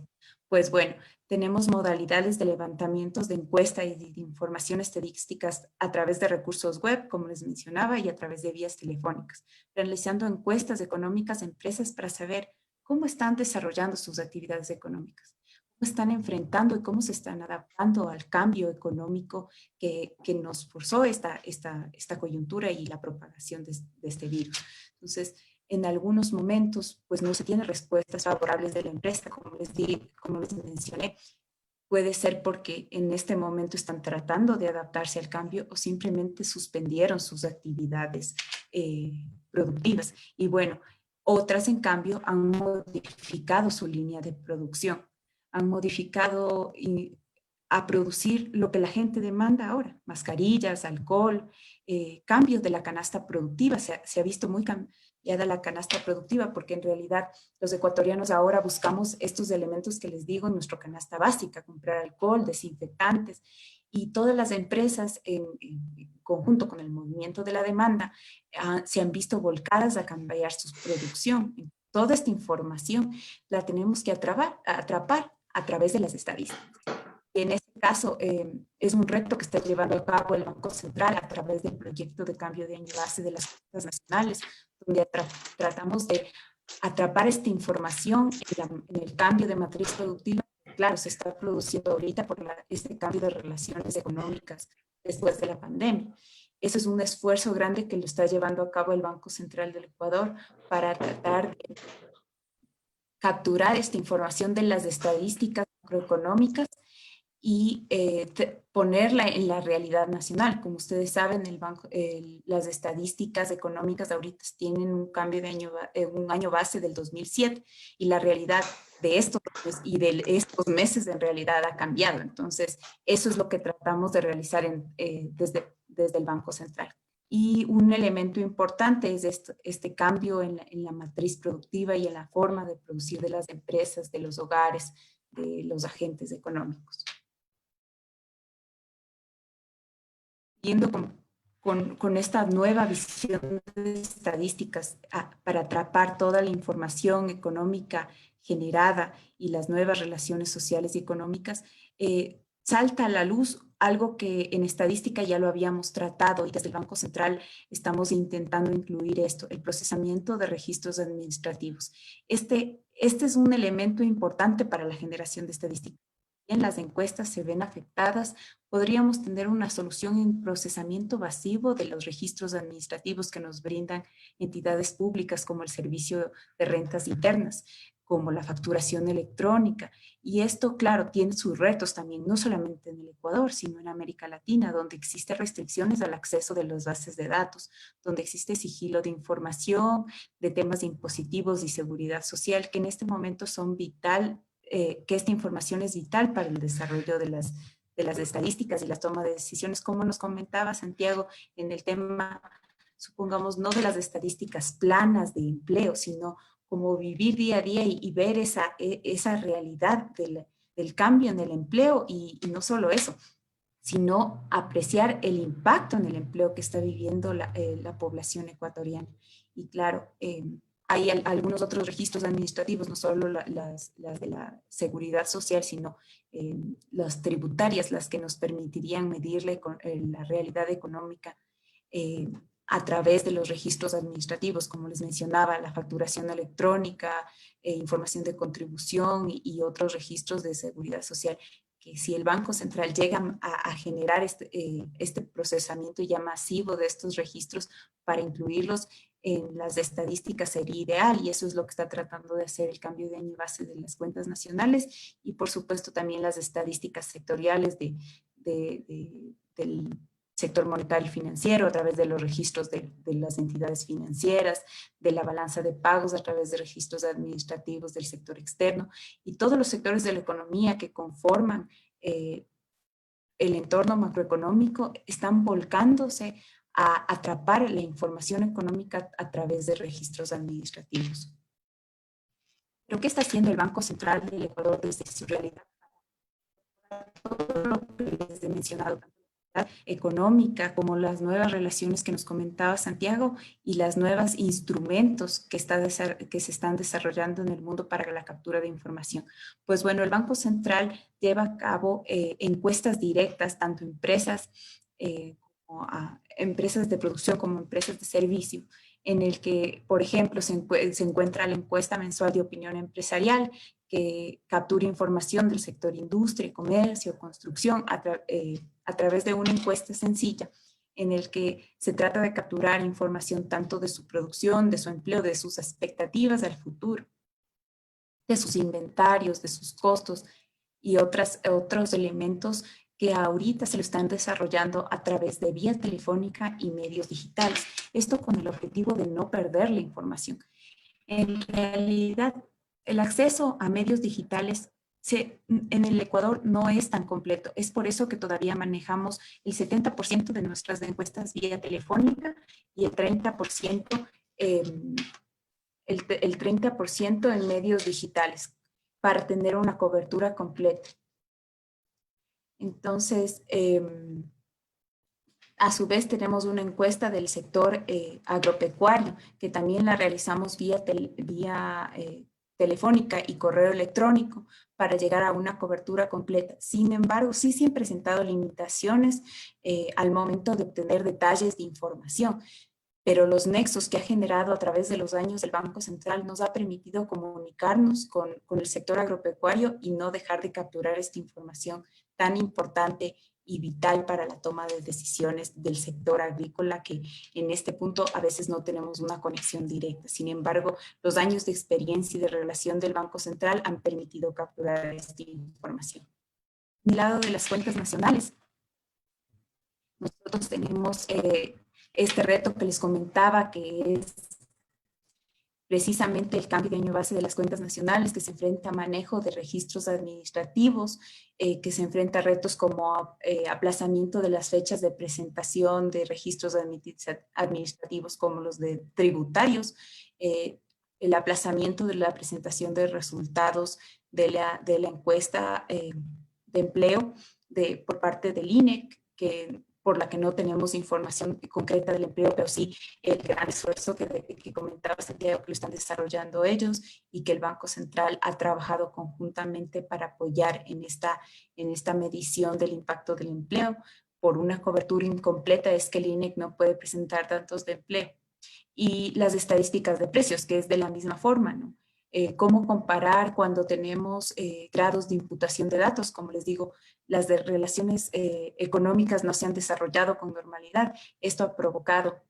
S4: Pues bueno, tenemos modalidades de levantamientos de encuesta y de información estadísticas a través de recursos web, como les mencionaba, y a través de vías telefónicas, realizando encuestas económicas a empresas para saber cómo están desarrollando sus actividades económicas, cómo están enfrentando y cómo se están adaptando al cambio económico que nos forzó esta coyuntura y la propagación de este virus. Entonces, en algunos momentos, pues no se tienen respuestas favorables de la empresa, como les mencioné. Puede ser porque en este momento están tratando de adaptarse al cambio o simplemente suspendieron sus actividades productivas. Y bueno, otras, en cambio, han modificado su línea de producción, han modificado a producir lo que la gente demanda ahora, mascarillas, alcohol, cambios de la canasta productiva. Se ha visto muy cambiada la canasta productiva porque en realidad los ecuatorianos ahora buscamos estos elementos que les digo en nuestra canasta básica, comprar alcohol, desinfectantes, y todas las empresas en conjunto con el movimiento de la demanda se han visto volcadas a cambiar su producción. Toda esta información la tenemos que atrapar a través de las estadísticas. Y en este caso es un reto que está llevando a cabo el Banco Central a través del proyecto de cambio de año base de las cuentas nacionales, donde tratamos de atrapar esta información en el cambio de matriz productiva. Claro, se está produciendo ahorita por este cambio de relaciones económicas después de la pandemia. Eso es un esfuerzo grande que lo está llevando a cabo el Banco Central del Ecuador para tratar de capturar esta información de las estadísticas macroeconómicas y ponerla en la realidad nacional. Como ustedes saben, las estadísticas económicas ahorita tienen un cambio de un año base del 2007 y la realidad de estos meses en realidad ha cambiado. Entonces, eso es lo que tratamos de realizar desde el Banco Central. Y un elemento importante es este cambio en la matriz productiva y en la forma de producir de las empresas, de los hogares, de los agentes económicos. Yendo con esta nueva visión de estadísticas para atrapar toda la información económica generada y las nuevas relaciones sociales y económicas, salta a la luz algo que en estadística ya lo habíamos tratado y desde el Banco Central estamos intentando incluir esto, el procesamiento de registros administrativos. Este es un elemento importante para la generación de estadísticas. En las encuestas se ven afectadas, podríamos tener una solución en procesamiento masivo de los registros administrativos que nos brindan entidades públicas como el Servicio de Rentas Internas, como la facturación electrónica. Y esto, claro, tiene sus retos también, no solamente en el Ecuador, sino en América Latina, donde existen restricciones al acceso de las bases de datos, donde existe sigilo de información, de temas impositivos y seguridad social, que en este momento son vital, que esta información es vital para el desarrollo de las estadísticas y la toma de decisiones, como nos comentaba Santiago en el tema, supongamos, no de las estadísticas planas de empleo, sino como vivir día a día y ver esa realidad del cambio en el empleo y no solo eso, sino apreciar el impacto en el empleo que está viviendo la población ecuatoriana. Y claro, hay algunos otros registros administrativos, no solo las de la seguridad social, sino las tributarias, las que nos permitirían medirle la realidad económica a través de los registros administrativos, como les mencionaba, la facturación electrónica, información de contribución y otros registros de seguridad social, que si el Banco Central llega a generar este procesamiento ya masivo de estos registros para incluirlos en las estadísticas sería ideal, y eso es lo que está tratando de hacer el cambio de año base de las cuentas nacionales y por supuesto también las estadísticas sectoriales del sector monetario y financiero a través de los registros de las entidades financieras, de la balanza de pagos a través de registros administrativos del sector externo y todos los sectores de la economía que conforman el entorno macroeconómico están volcándose a atrapar la información económica a través de registros administrativos. ¿Pero qué está haciendo el Banco Central del Ecuador desde su realidad? Todo lo que les he mencionado, tanto económica como las nuevas relaciones que nos comentaba Santiago y las nuevos instrumentos que se están desarrollando en el mundo para la captura de información. Pues bueno, el Banco Central lleva a cabo encuestas directas, tanto empresas como a empresas de producción como empresas de servicio, en el que, por ejemplo, se encuentra la encuesta mensual de opinión empresarial que captura información del sector industria, comercio, construcción a través de una encuesta sencilla en el que se trata de capturar información tanto de su producción, de su empleo, de sus expectativas del futuro, de sus inventarios, de sus costos y otros elementos que ahorita se lo están desarrollando a través de vía telefónica y medios digitales. Esto con el objetivo de no perder la información. En realidad, el acceso a medios digitales en el Ecuador no es tan completo. Es por eso que todavía manejamos el 70% de nuestras encuestas vía telefónica y el 30%, el 30% en medios digitales para tener una cobertura completa. Entonces, a su vez tenemos una encuesta del sector agropecuario, que también la realizamos vía telefónica y correo electrónico para llegar a una cobertura completa. Sin embargo, sí se han presentado limitaciones al momento de obtener detalles de información, pero los nexos que ha generado a través de los años el Banco Central nos ha permitido comunicarnos con el sector agropecuario y no dejar de capturar esta información tan importante y vital para la toma de decisiones del sector agrícola, que en este punto a veces no tenemos una conexión directa. Sin embargo, los años de experiencia y de relación del Banco Central han permitido capturar esta información. Del lado de las cuentas nacionales, nosotros tenemos este reto que les comentaba, que es precisamente el cambio de año base de las cuentas nacionales, que se enfrenta a manejo de registros administrativos, que se enfrenta a retos como aplazamiento de las fechas de presentación de registros administrativos como los de tributarios, el aplazamiento de la presentación de resultados de la encuesta de empleo por parte del INEC, por la que no tenemos información concreta del empleo, pero sí el gran esfuerzo que comentaba Santiago, que lo están desarrollando ellos y que el Banco Central ha trabajado conjuntamente para apoyar en esta medición del impacto del empleo. Por una cobertura incompleta es que el INEC no puede presentar datos de empleo. Y las estadísticas de precios, que es de la misma forma, ¿no? Cómo comparar cuando tenemos grados de imputación de datos. Como les digo, las de relaciones económicas no se han desarrollado con normalidad. Esto ha provocado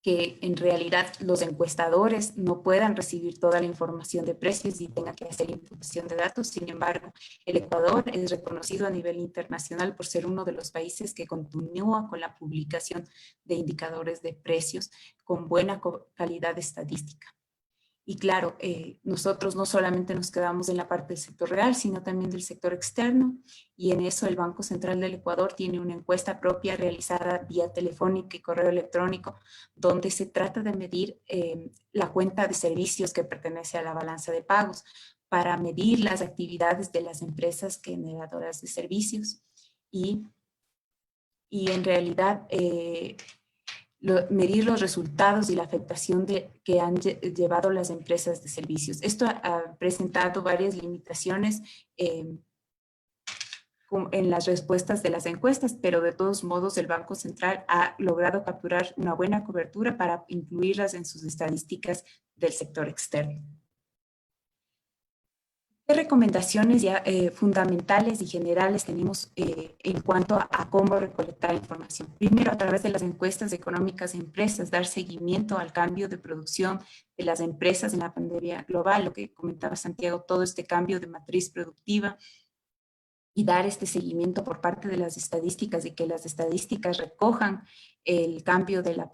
S4: que en realidad los encuestadores no puedan recibir toda la información de precios y tengan que hacer imputación de datos. Sin embargo, el Ecuador es reconocido a nivel internacional por ser uno de los países que continúa con la publicación de indicadores de precios con buena calidad estadística. Y claro, nosotros no solamente nos quedamos en la parte del sector real, sino también del sector externo, y en eso el Banco Central del Ecuador tiene una encuesta propia realizada vía telefónica y correo electrónico, donde se trata de medir la cuenta de servicios que pertenece a la balanza de pagos, para medir las actividades de las empresas generadoras de servicios y en realidad medir los resultados y la afectación que han llevado las empresas de servicios. Esto ha presentado varias limitaciones en las respuestas de las encuestas, pero de todos modos el Banco Central ha logrado capturar una buena cobertura para incluirlas en sus estadísticas del sector externo. ¿Qué recomendaciones ya fundamentales y generales tenemos en cuanto a cómo recolectar información? Primero, a través de las encuestas económicas de empresas, dar seguimiento al cambio de producción de las empresas en la pandemia global, lo que comentaba Santiago, todo este cambio de matriz productiva, y dar este seguimiento por parte de las estadísticas y que las estadísticas recojan el cambio de la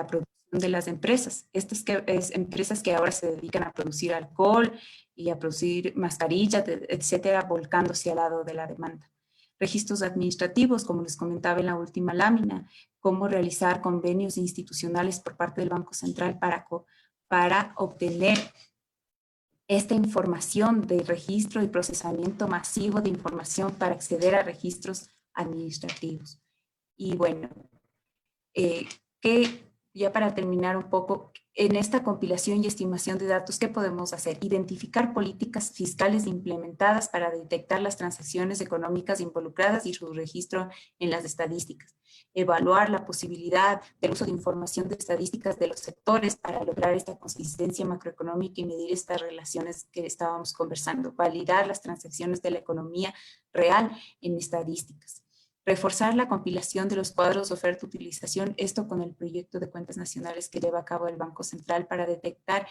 S4: producción de las empresas. Estas empresas que ahora se dedican a producir alcohol y a producir mascarillas, etcétera, volcándose al lado de la demanda. Registros administrativos, como les comentaba en la última lámina, cómo realizar convenios institucionales por parte del Banco Central para obtener esta información de registro y procesamiento masivo de información para acceder a registros administrativos. Y bueno, ya para terminar un poco, en esta compilación y estimación de datos, ¿qué podemos hacer? Identificar políticas fiscales implementadas para detectar las transacciones económicas involucradas y su registro en las estadísticas. Evaluar la posibilidad del uso de información de estadísticas de los sectores para lograr esta consistencia macroeconómica y medir estas relaciones que estábamos conversando. Validar las transacciones de la economía real en estadísticas. Reforzar la compilación de los cuadros de oferta-utilización, esto con el proyecto de cuentas nacionales que lleva a cabo el Banco Central para detectar,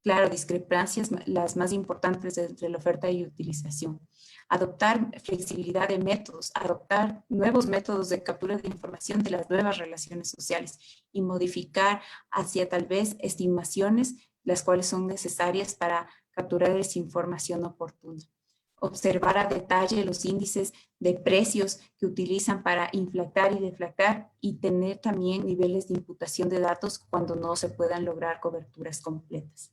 S4: claro, discrepancias, las más importantes entre la oferta y utilización. Adoptar flexibilidad de métodos, adoptar nuevos métodos de captura de información de las nuevas relaciones sociales y modificar hacia tal vez estimaciones, las cuales son necesarias para capturar esa información oportuna. Observar a detalle los índices de precios que utilizan para inflatar y deflatar y tener también niveles de imputación de datos cuando no se puedan lograr coberturas completas.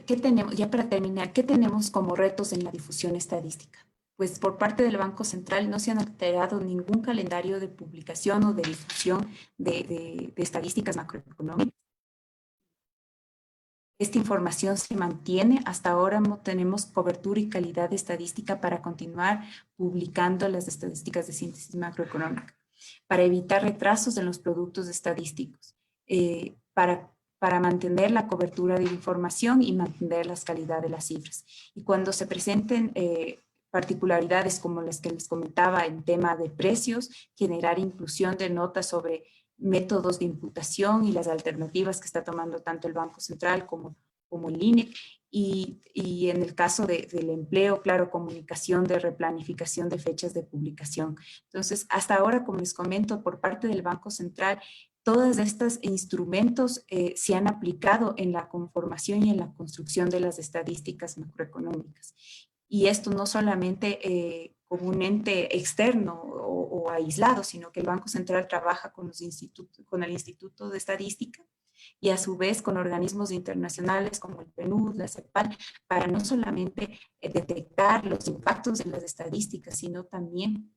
S4: ¿qué tenemos, ya para terminar, qué tenemos como retos en la difusión estadística? Pues por parte del Banco Central no se han alterado ningún calendario de publicación o de difusión de estadísticas macroeconómicas. Esta información se mantiene. Hasta ahora no tenemos cobertura y calidad estadística para continuar publicando las estadísticas de síntesis macroeconómica, para evitar retrasos en los productos estadísticos, para mantener la cobertura de la información y mantener la calidad de las cifras. Y cuando se presenten particularidades como las que les comentaba en tema de precios, generar inclusión de notas sobre métodos de imputación y las alternativas que está tomando tanto el Banco Central como el INE, y en el caso del empleo, claro, comunicación de replanificación de fechas de publicación. Entonces, hasta ahora, como les comento, por parte del Banco Central, todos estos instrumentos se han aplicado en la conformación y en la construcción de las estadísticas macroeconómicas. Y esto no solamente como un ente externo o aislado, sino que el Banco Central trabaja con el Instituto de Estadística y a su vez con organismos internacionales como el PNUD, la CEPAL, para no solamente detectar los impactos de las estadísticas, sino también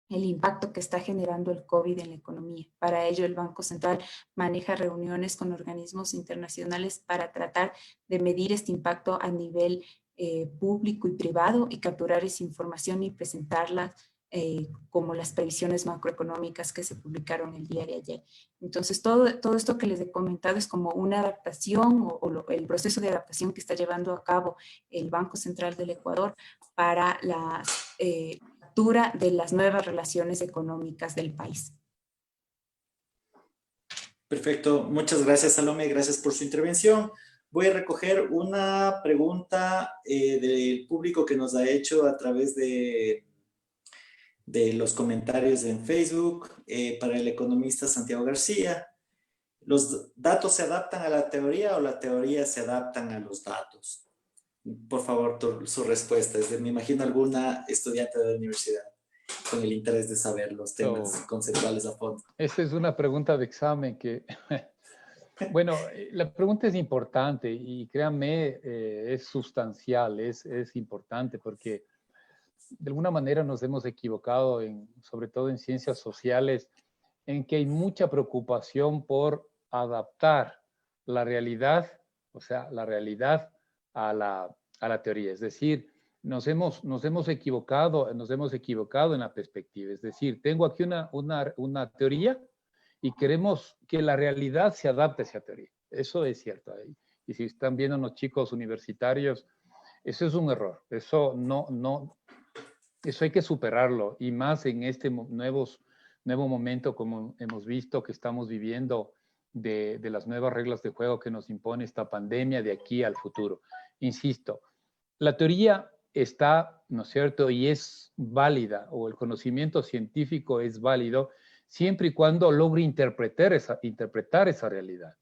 S4: el impacto que está generando el COVID en la economía. Para ello, el Banco Central maneja reuniones con organismos internacionales para tratar de medir este impacto a nivel público y privado y capturar esa información y presentarla como las previsiones macroeconómicas que se publicaron el día de ayer. Entonces, todo esto que les he comentado es como una adaptación el proceso de adaptación que está llevando a cabo el Banco Central del Ecuador para la captura de las nuevas relaciones económicas del país.
S2: Perfecto, muchas gracias Salomé, gracias por su intervención. Voy a recoger una pregunta del público que nos ha hecho a través de los comentarios en Facebook para el economista Santiago García. ¿Los datos se adaptan a la teoría o la teoría se adaptan a los datos? Por favor, su respuesta. Me imagino alguna estudiante de la universidad con el interés de saber los temas conceptuales a fondo.
S3: Esta es una pregunta de examen que... Bueno, la pregunta es importante y créanme, es sustancial, es importante porque de alguna manera nos hemos equivocado, sobre todo en ciencias sociales, en que hay mucha preocupación por adaptar la realidad, o sea, la realidad a la teoría. Es decir, nos hemos equivocado en la perspectiva. Es decir, tengo aquí una teoría y queremos que la realidad se adapte a esa teoría. Eso es cierto. Y si están viendo los chicos universitarios, eso es un error. Eso eso hay que superarlo. Y más en este nuevo momento, como hemos visto que estamos viviendo de las nuevas reglas de juego que nos impone esta pandemia de aquí al futuro. Insisto, la teoría está, ¿no es cierto? Y es válida, o el conocimiento científico es válido, siempre y cuando logre interpretar esa realidad.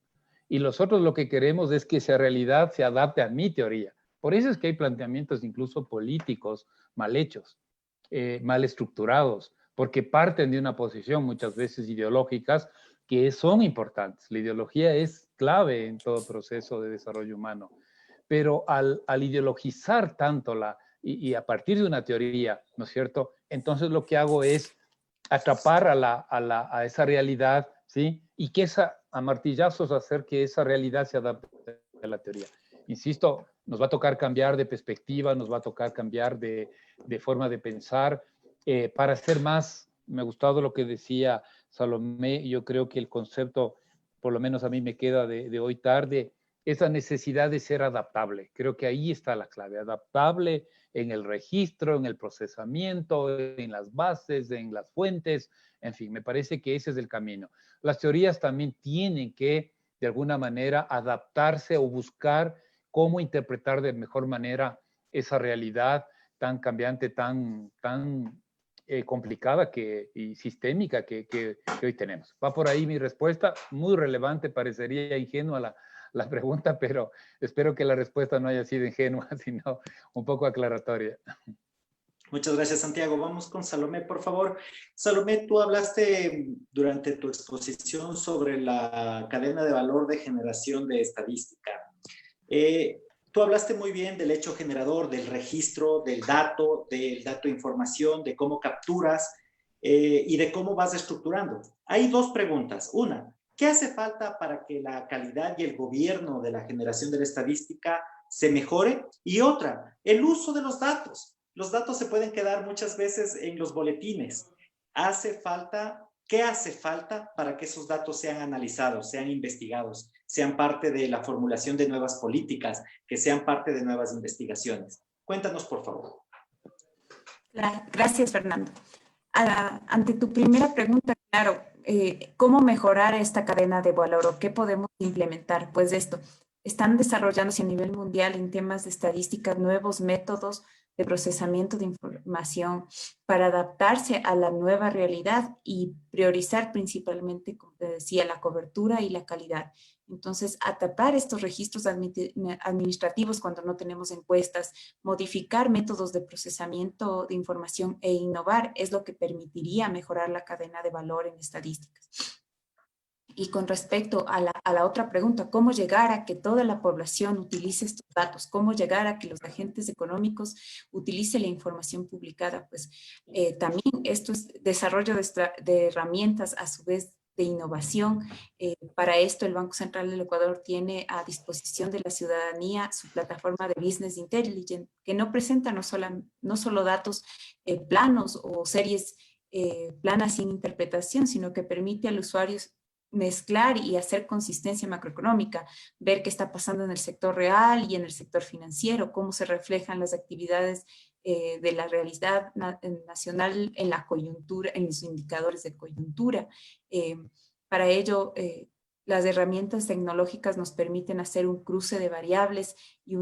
S3: Y nosotros lo que queremos es que esa realidad se adapte a mi teoría. Por eso es que hay planteamientos incluso políticos mal hechos, mal estructurados, porque parten de una posición muchas veces ideológicas que son importantes. La ideología es clave en todo proceso de desarrollo humano. Pero al ideologizar tanto y a partir de una teoría, ¿no es cierto? Entonces lo que hago es atrapar a esa realidad, ¿sí? Y que a martillazos hacer que esa realidad se adapte a la teoría. Insisto, nos va a tocar cambiar de perspectiva, nos va a tocar cambiar de forma de pensar para ser más. Me ha gustado lo que decía Salomé. Yo creo que el concepto, por lo menos a mí me queda de hoy tarde, esa necesidad de ser adaptable. Creo que ahí está la clave, adaptable en el registro, en el procesamiento, en las bases, en las fuentes, en fin, me parece que ese es el camino. Las teorías también tienen que, de alguna manera, adaptarse o buscar cómo interpretar de mejor manera esa realidad tan cambiante, tan complicada y sistémica que hoy tenemos. Va por ahí mi respuesta, muy relevante, parecería ingenua la pregunta, pero espero que la respuesta no haya sido ingenua, sino un poco aclaratoria.
S2: Muchas gracias, Santiago. Vamos con Salomé, por favor. Salomé, tú hablaste durante tu exposición sobre la cadena de valor de generación de estadística. Tú hablaste muy bien del hecho generador, del registro, del dato de información, de cómo capturas y de cómo vas estructurando. Hay dos preguntas. Una, ¿qué hace falta para que la calidad y el gobierno de la generación de la estadística se mejore? Y otra, el uso de los datos. Los datos se pueden quedar muchas veces en los boletines. ¿Qué hace falta para que esos datos sean analizados, sean investigados, sean parte de la formulación de nuevas políticas, que sean parte de nuevas investigaciones? Cuéntanos, por favor.
S4: Gracias, Fernando. Ante tu primera pregunta, claro, ¿cómo mejorar esta cadena de valor o qué podemos implementar? Pues esto, están desarrollándose a nivel mundial en temas de estadística nuevos métodos de procesamiento de información para adaptarse a la nueva realidad y priorizar principalmente, como te decía, la cobertura y la calidad. Entonces, atapar estos registros administrativos cuando no tenemos encuestas, modificar métodos de procesamiento de información e innovar es lo que permitiría mejorar la cadena de valor en estadísticas. Y con respecto a la otra pregunta, ¿cómo llegar a que toda la población utilice estos datos? ¿Cómo llegar a que los agentes económicos utilicen la información publicada? Pues también esto es desarrollo de herramientas a su vez de innovación. Para esto el Banco Central del Ecuador tiene a disposición de la ciudadanía su plataforma de Business Intelligence, que no presenta no solo datos planos o series planas sin interpretación, sino que permite al usuario mezclar y hacer consistencia macroeconómica, ver qué está pasando en el sector real y en el sector financiero, cómo se reflejan las actividades de la realidad nacional en la coyuntura, en los indicadores de coyuntura. Para ello, las herramientas tecnológicas nos permiten hacer un cruce de variables y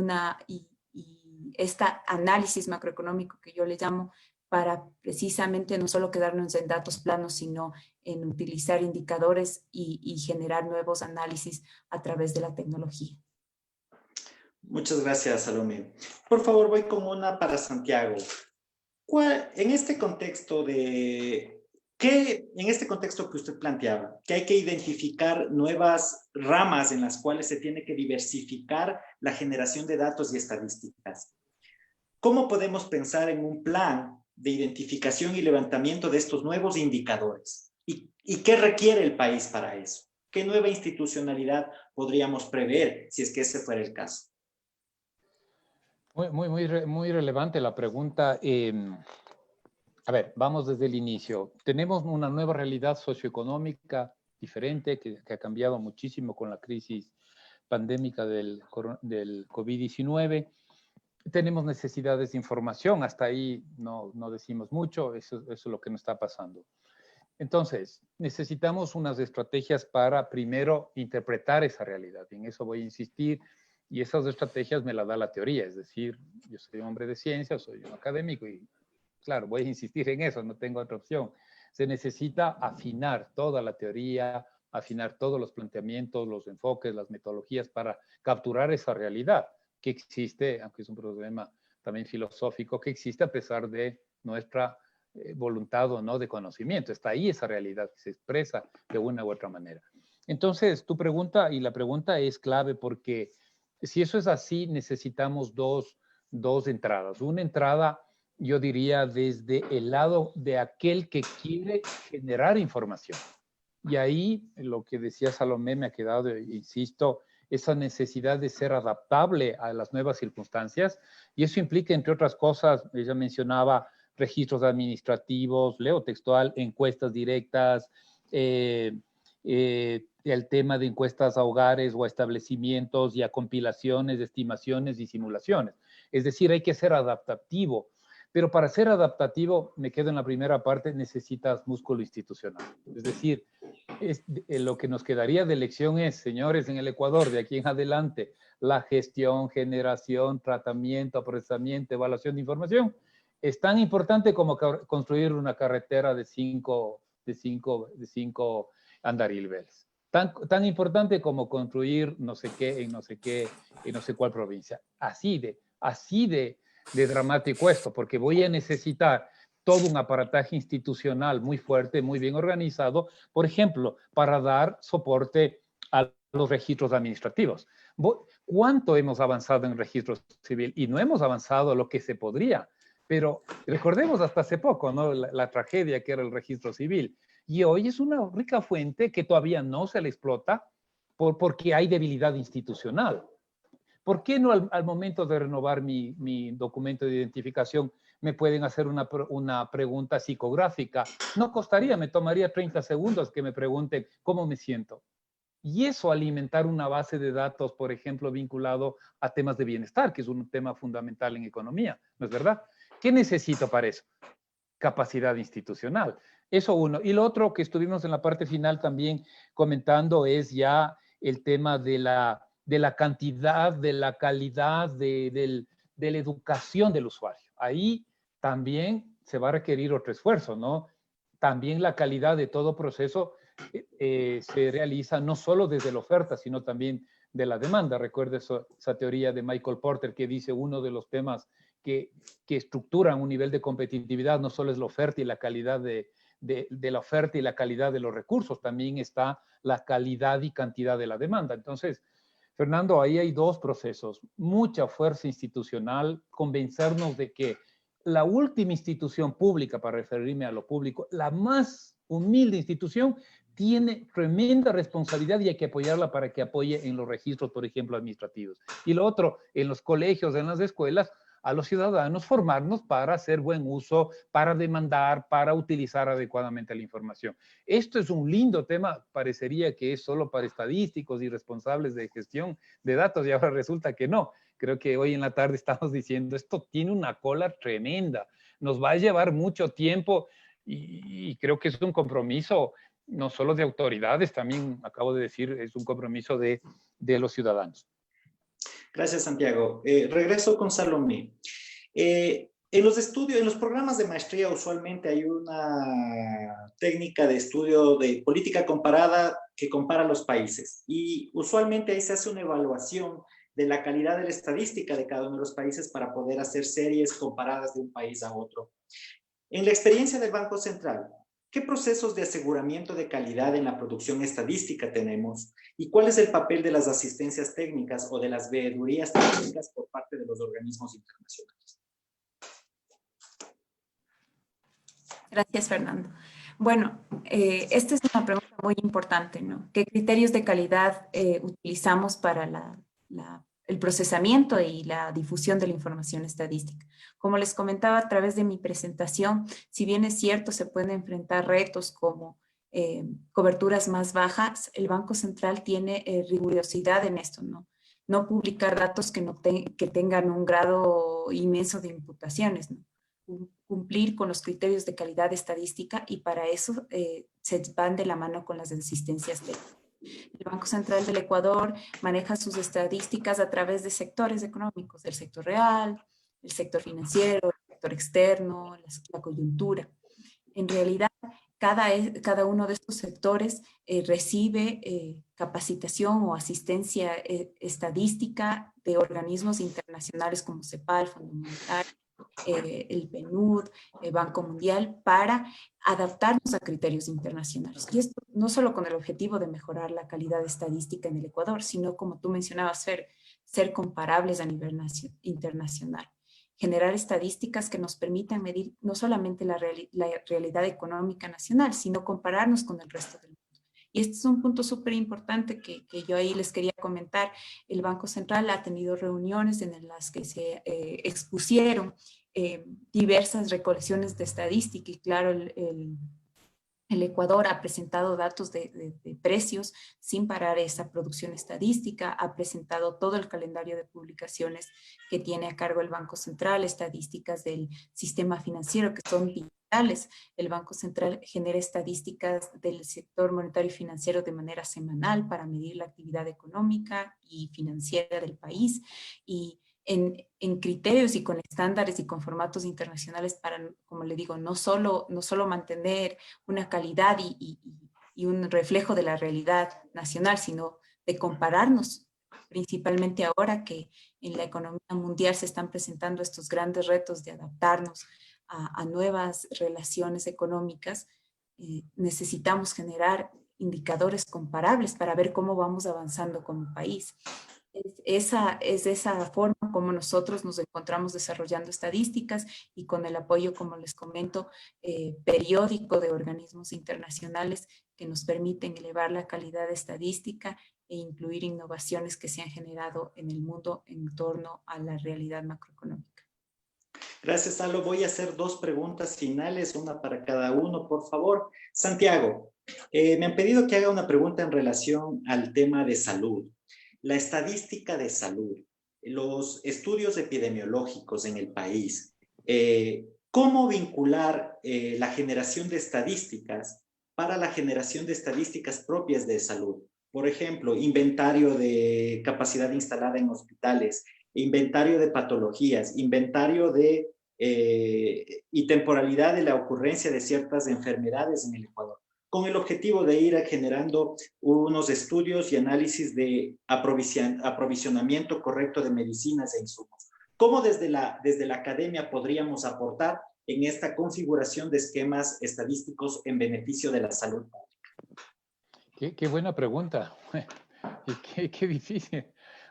S4: este análisis macroeconómico que yo le llamo para precisamente no solo quedarnos en datos planos, sino en utilizar indicadores y generar nuevos análisis a través de la tecnología.
S2: Muchas gracias, Salomé. Por favor, voy con una para Santiago. En este contexto que usted planteaba, que hay que identificar nuevas ramas en las cuales se tiene que diversificar la generación de datos y estadísticas, ¿cómo podemos pensar en un plan de identificación y levantamiento de estos nuevos indicadores? ¿Y qué requiere el país para eso? ¿Qué nueva institucionalidad podríamos prever si es que ese fuera el caso?
S3: Muy relevante la pregunta. A ver, vamos desde el inicio. Tenemos una nueva realidad socioeconómica diferente que ha cambiado muchísimo con la crisis pandémica del COVID-19. Tenemos necesidades de información, hasta ahí no decimos mucho, eso es lo que nos está pasando. Entonces, necesitamos unas estrategias para primero interpretar esa realidad, y en eso voy a insistir, y esas estrategias me las da la teoría, es decir, yo soy un hombre de ciencia, soy un académico y claro, voy a insistir en eso, no tengo otra opción. Se necesita afinar toda la teoría, afinar todos los planteamientos, los enfoques, las metodologías para capturar esa realidad que existe, aunque es un problema también filosófico, que existe a pesar de nuestra voluntad o no de conocimiento. Está ahí esa realidad que se expresa de una u otra manera. Entonces, tu pregunta, y la pregunta es clave porque si eso es así, necesitamos dos entradas. Una entrada, yo diría, desde el lado de aquel que quiere generar información. Y ahí, lo que decía Salomé me ha quedado, insisto, esa necesidad de ser adaptable a las nuevas circunstancias. Y eso implica, entre otras cosas, ella mencionaba registros administrativos, leo textual, encuestas directas, el tema de encuestas a hogares o a establecimientos y a compilaciones de estimaciones y simulaciones. Es decir, hay que ser adaptativo. Pero para ser adaptativo, me quedo en la primera parte, necesitas músculo institucional. Es decir, lo que nos quedaría de lección es, señores, en el Ecuador, de aquí en adelante, la gestión, generación, tratamiento, procesamiento, evaluación de información, es tan importante como construir una carretera de cinco andariveles. Tan importante como construir no sé qué en no sé cuál provincia. Así de dramático esto, porque voy a necesitar todo un aparataje institucional muy fuerte, muy bien organizado, por ejemplo, para dar soporte a los registros administrativos. ¿Cuánto hemos avanzado en registro civil? Y no hemos avanzado lo que se podría. Pero recordemos hasta hace poco, ¿no? La tragedia que era el registro civil. Y hoy es una rica fuente que todavía no se le explota porque hay debilidad institucional. ¿Por qué no al momento de renovar mi documento de identificación me pueden hacer una pregunta psicográfica? No costaría, me tomaría 30 segundos que me pregunten cómo me siento. Y eso alimentar una base de datos, por ejemplo, vinculado a temas de bienestar, que es un tema fundamental en economía, ¿no es verdad? ¿Qué necesito para eso? Capacidad institucional. Eso uno. Y lo otro que estuvimos en la parte final también comentando es ya el tema de la cantidad, de la calidad, de la educación del usuario. Ahí también se va a requerir otro esfuerzo, ¿no? También la calidad de todo proceso se realiza no solo desde la oferta, sino también de la demanda. Recuerda esa teoría de Michael Porter que dice uno de los temas que estructuran un nivel de competitividad no solo es la oferta y la calidad de la oferta y la calidad de los recursos, también está la calidad y cantidad de la demanda. Entonces, Fernando, ahí hay dos procesos. Mucha fuerza institucional, convencernos de que la última institución pública, para referirme a lo público, la más humilde institución, tiene tremenda responsabilidad y hay que apoyarla para que apoye en los registros, por ejemplo, administrativos. Y lo otro, en los colegios, en las escuelas, a los ciudadanos formarnos para hacer buen uso, para demandar, para utilizar adecuadamente la información. Esto es un lindo tema, parecería que es solo para estadísticos y responsables de gestión de datos y ahora resulta que no. Creo que hoy en la tarde estamos diciendo, esto tiene una cola tremenda, nos va a llevar mucho tiempo y creo que es un compromiso no solo de autoridades, también acabo de decir, es un compromiso de los ciudadanos.
S2: Gracias, Santiago. Regreso con Salomé. En los estudios, en los programas de maestría, usualmente hay una técnica de estudio de política comparada que compara los países. Y usualmente ahí se hace una evaluación de la calidad de la estadística de cada uno de los países para poder hacer series comparadas de un país a otro. En la experiencia del Banco Central, ¿qué procesos de aseguramiento de calidad en la producción estadística tenemos? ¿Y cuál es el papel de las asistencias técnicas o de las veedurías técnicas por parte de los organismos internacionales?
S4: Gracias, Fernando. Bueno, esta es una pregunta muy importante, ¿no? ¿Qué criterios de calidad utilizamos para el procesamiento y la difusión de la información estadística? Como les comentaba a través de mi presentación, si bien es cierto, se pueden enfrentar retos como coberturas más bajas, el Banco Central tiene rigurosidad en esto, ¿no? No publicar datos que tengan un grado inmenso de imputaciones, ¿no? Cumplir con los criterios de calidad estadística y para eso se van de la mano con las asistencias técnicas. El Banco Central del Ecuador maneja sus estadísticas a través de sectores económicos, del sector real, el sector financiero, el sector externo, la coyuntura. En realidad, cada uno de estos sectores recibe capacitación o asistencia estadística de organismos internacionales como CEPAL, Fondo Monetario, el PNUD, el Banco Mundial, para adaptarnos a criterios internacionales. Y esto no solo con el objetivo de mejorar la calidad estadística en el Ecuador, sino como tú mencionabas, ser comparables a nivel internacional. Generar estadísticas que nos permitan medir no solamente la realidad económica nacional, sino compararnos con el resto del mundo. Y este es un punto súper importante que yo ahí les quería comentar. El Banco Central ha tenido reuniones en las que se expusieron diversas recolecciones de estadística y claro, el Ecuador ha presentado datos de precios sin parar esa producción estadística, ha presentado todo el calendario de publicaciones que tiene a cargo el Banco Central, estadísticas del sistema financiero que son digitales. El Banco Central genera estadísticas del sector monetario y financiero de manera semanal para medir la actividad económica y financiera del país y en criterios y con estándares y con formatos internacionales para, como le digo, no solo mantener una calidad y un reflejo de la realidad nacional, sino de compararnos, principalmente ahora que en la economía mundial se están presentando estos grandes retos de adaptarnos a nuevas relaciones económicas. Necesitamos generar indicadores comparables para ver cómo vamos avanzando como país. Es de esa forma como nosotros nos encontramos desarrollando estadísticas y con el apoyo, como les comento, periódico de organismos internacionales que nos permiten elevar la calidad estadística e incluir innovaciones que se han generado en el mundo en torno a la realidad macroeconómica.
S2: Gracias, Salo. Voy a hacer dos preguntas finales, una para cada uno, por favor. Santiago, me han pedido que haga una pregunta en relación al tema de salud. La estadística de salud, los estudios epidemiológicos en el país, ¿cómo vincular la generación de estadísticas para la generación de estadísticas propias de salud? Por ejemplo, inventario de capacidad instalada en hospitales, inventario de patologías, inventario de y temporalidad de la ocurrencia de ciertas enfermedades en el Ecuador, con el objetivo de ir generando unos estudios y análisis de aprovisionamiento correcto de medicinas e insumos. ¿Cómo desde la academia podríamos aportar en esta configuración de esquemas estadísticos en beneficio de la salud pública?
S3: Qué buena pregunta. Y qué difícil.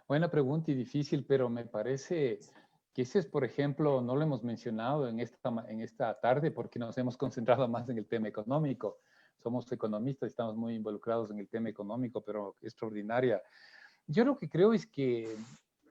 S3: Buena pregunta y difícil, pero me parece que ese es, por ejemplo, no lo hemos mencionado en esta tarde porque nos hemos concentrado más en el tema económico. Somos economistas y estamos muy involucrados en el tema económico, pero extraordinaria. Yo lo que creo es que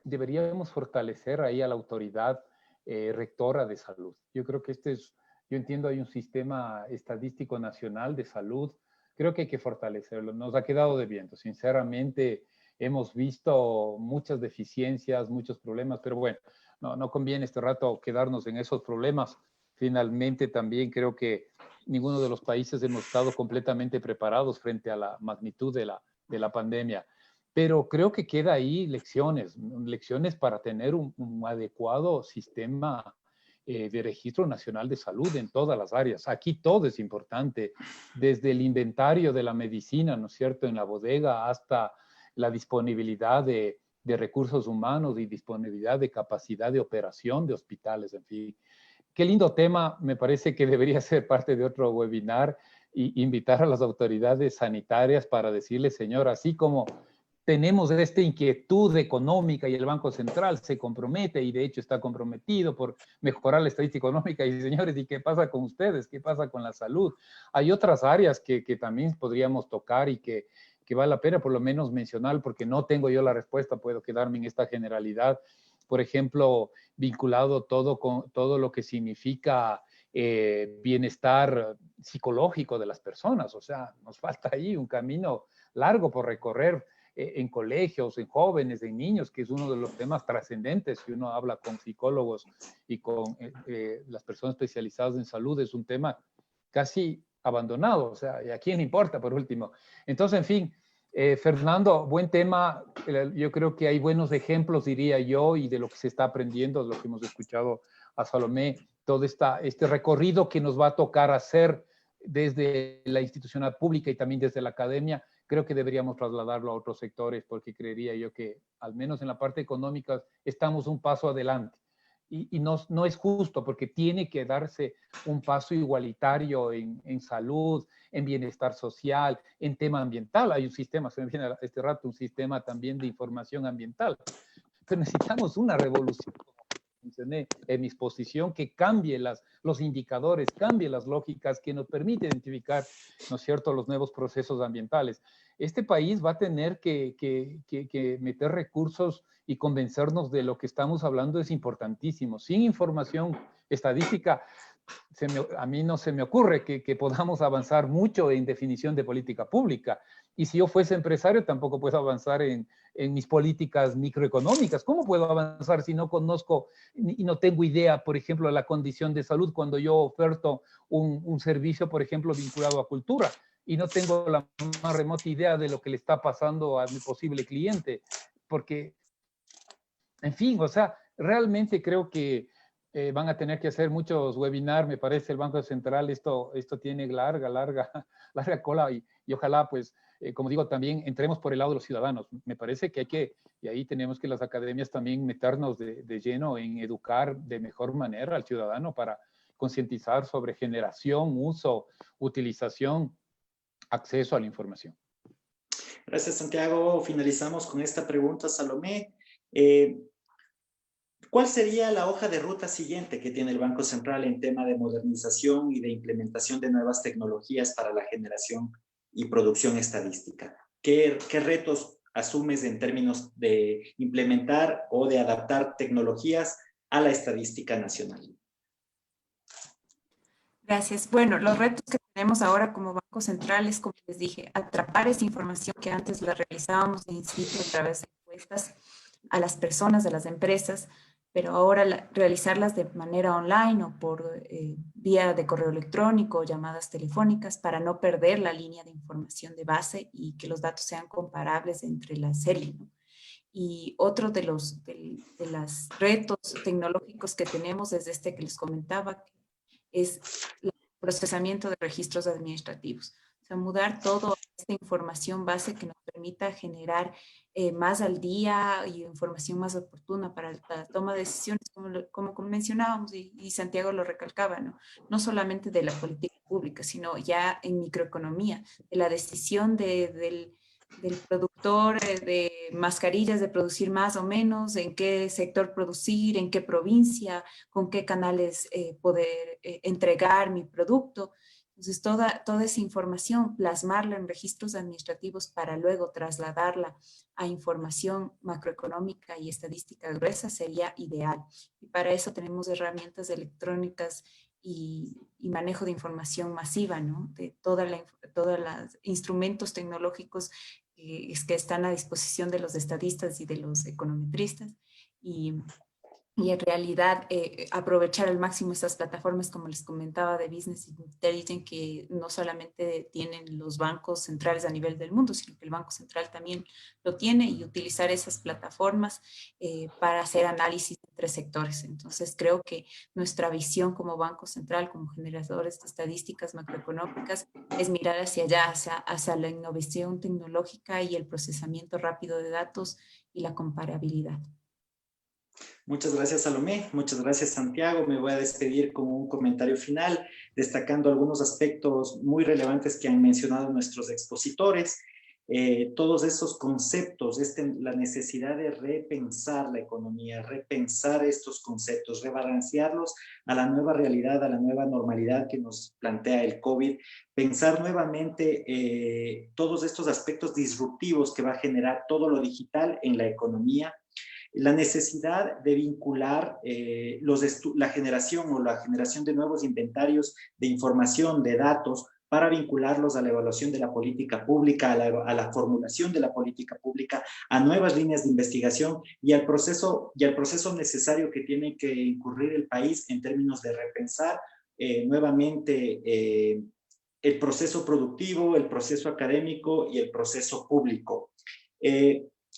S3: deberíamos fortalecer ahí a la autoridad rectora de salud. Yo creo que yo entiendo, hay un sistema estadístico nacional de salud. Creo que hay que fortalecerlo. Nos ha quedado debiendo. Sinceramente, hemos visto muchas deficiencias, muchos problemas, pero bueno, no conviene este rato quedarnos en esos problemas. Finalmente, también creo que ninguno de los países hemos estado completamente preparados frente a la magnitud de la pandemia. Pero creo que queda ahí lecciones para tener un adecuado sistema de registro nacional de salud en todas las áreas. Aquí todo es importante, desde el inventario de la medicina, ¿no es cierto?, en la bodega, hasta la disponibilidad de recursos humanos y disponibilidad de capacidad de operación de hospitales, en fin. Qué lindo tema, me parece que debería ser parte de otro webinar y invitar a las autoridades sanitarias para decirles, señor, así como tenemos esta inquietud económica y el Banco Central se compromete y de hecho está comprometido por mejorar la estadística económica. Y señores, ¿y qué pasa con ustedes? ¿Qué pasa con la salud? Hay otras áreas que también podríamos tocar y que vale la pena por lo menos mencionar, porque no tengo yo la respuesta, puedo quedarme en esta generalidad. Por ejemplo, vinculado con todo lo que significa bienestar psicológico de las personas. O sea, nos falta ahí un camino largo por recorrer en colegios, en jóvenes, en niños, que es uno de los temas trascendentes. Si uno habla con psicólogos y con las personas especializadas en salud, es un tema casi abandonado. O sea, ¿y a quién importa por último? Entonces, en fin, Fernando, buen tema. Yo creo que hay buenos ejemplos, diría yo, y de lo que se está aprendiendo, de lo que hemos escuchado a Salomé, todo este recorrido que nos va a tocar hacer desde la institucional pública y también desde la academia. Creo que deberíamos trasladarlo a otros sectores porque creería yo que, al menos en la parte económica, estamos un paso adelante. Y no es justo porque tiene que darse un paso igualitario en salud, en bienestar social, en tema ambiental. Hay un sistema, se me viene a este rato, un sistema también de información ambiental. Pero necesitamos una revolución, como mencioné en mi exposición, que cambie los indicadores, cambie las lógicas, que nos permite identificar, ¿no es cierto?, los nuevos procesos ambientales. Este país va a tener que meter recursos y convencernos de lo que estamos hablando es importantísimo. Sin información estadística, a mí no se me ocurre que podamos avanzar mucho en definición de política pública. Y si yo fuese empresario, tampoco puedo avanzar en mis políticas microeconómicas. ¿Cómo puedo avanzar si no conozco y no tengo idea, por ejemplo, de la condición de salud cuando yo oferto un servicio, por ejemplo, vinculado a cultura? Y no tengo la más remota idea de lo que le está pasando a mi posible cliente, porque, en fin, o sea, realmente creo que van a tener que hacer muchos webinars, me parece, el Banco Central, esto tiene larga cola y ojalá, pues, como digo, también entremos por el lado de los ciudadanos. Me parece que hay que, y ahí tenemos que las academias también meternos de lleno en educar de mejor manera al ciudadano para concientizar sobre generación, uso, utilización acceso a la información.
S2: Gracias, Santiago. Finalizamos con esta pregunta, Salomé. ¿Cuál sería la hoja de ruta siguiente que tiene el Banco Central en tema de modernización y de implementación de nuevas tecnologías para la generación y producción estadística? ¿Qué retos asumes en términos de implementar o de adaptar tecnologías a la estadística nacional?
S4: Gracias. Bueno, los retos que tenemos ahora como Banco Central es, como les dije, atrapar esa información que antes la realizábamos in situ a través de encuestas a las personas, a las empresas, pero ahora realizarlas de manera online o por vía de correo electrónico o llamadas telefónicas para no perder la línea de información de base y que los datos sean comparables entre la serie, ¿no? Y otro de los retos tecnológicos que tenemos es este que les comentaba, es el procesamiento de registros administrativos. O sea, mudar toda esta información base que nos permita generar más al día y información más oportuna para la toma de decisiones, como mencionábamos y Santiago lo recalcaba, ¿no? No solamente de la política pública, sino ya en microeconomía, de la decisión del productor de mascarillas, de producir más o menos, en qué sector producir, en qué provincia, con qué canales poder entregar mi producto. Entonces, toda esa información, plasmarla en registros administrativos para luego trasladarla a información macroeconómica y estadística gruesa sería ideal. Y para eso tenemos herramientas electrónicas y manejo de información masiva, ¿no? De todos los instrumentos tecnológicos que están a disposición de los estadistas y de los econometristas. Y en realidad aprovechar al máximo estas plataformas, como les comentaba, de Business Intelligence, que no solamente tienen los bancos centrales a nivel del mundo, sino que el Banco Central también lo tiene, y utilizar esas plataformas para hacer análisis entre sectores. Entonces, creo que nuestra visión como Banco Central, como generadores de estadísticas macroeconómicas, es mirar hacia allá, hacia la innovación tecnológica y el procesamiento rápido de datos y la comparabilidad.
S2: Muchas gracias, Salomé. Muchas gracias, Santiago. Me voy a despedir con un comentario final, destacando algunos aspectos muy relevantes que han mencionado nuestros expositores. Todos esos conceptos, la necesidad de repensar la economía, repensar estos conceptos, rebalancearlos a la nueva realidad, a la nueva normalidad que nos plantea el COVID, pensar nuevamente todos estos aspectos disruptivos que va a generar todo lo digital en la economía, la necesidad de vincular la generación de nuevos inventarios de información, de datos, para vincularlos a la evaluación de la política pública, a la formulación de la política pública, a nuevas líneas de investigación y al proceso necesario que tiene que incurrir el país en términos de repensar nuevamente el proceso productivo, el proceso académico y el proceso público.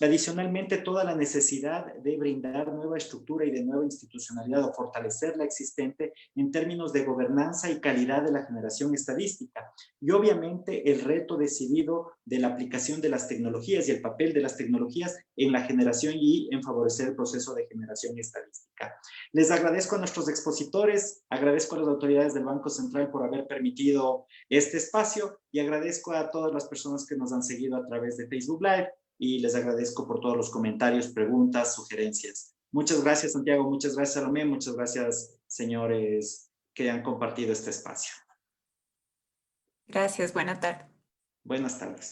S2: Adicionalmente, toda la necesidad de brindar nueva estructura y de nueva institucionalidad o fortalecer la existente en términos de gobernanza y calidad de la generación estadística. Y obviamente el reto decidido de la aplicación de las tecnologías y el papel de las tecnologías en la generación y en favorecer el proceso de generación estadística. Les agradezco a nuestros expositores, agradezco a las autoridades del Banco Central por haber permitido este espacio y agradezco a todas las personas que nos han seguido a través de Facebook Live. Y les agradezco por todos los comentarios, preguntas, sugerencias. Muchas gracias, Santiago. Muchas gracias, Salomé. Muchas gracias, señores que han compartido este espacio.
S4: Gracias. Buena tarde.
S2: Buenas tardes.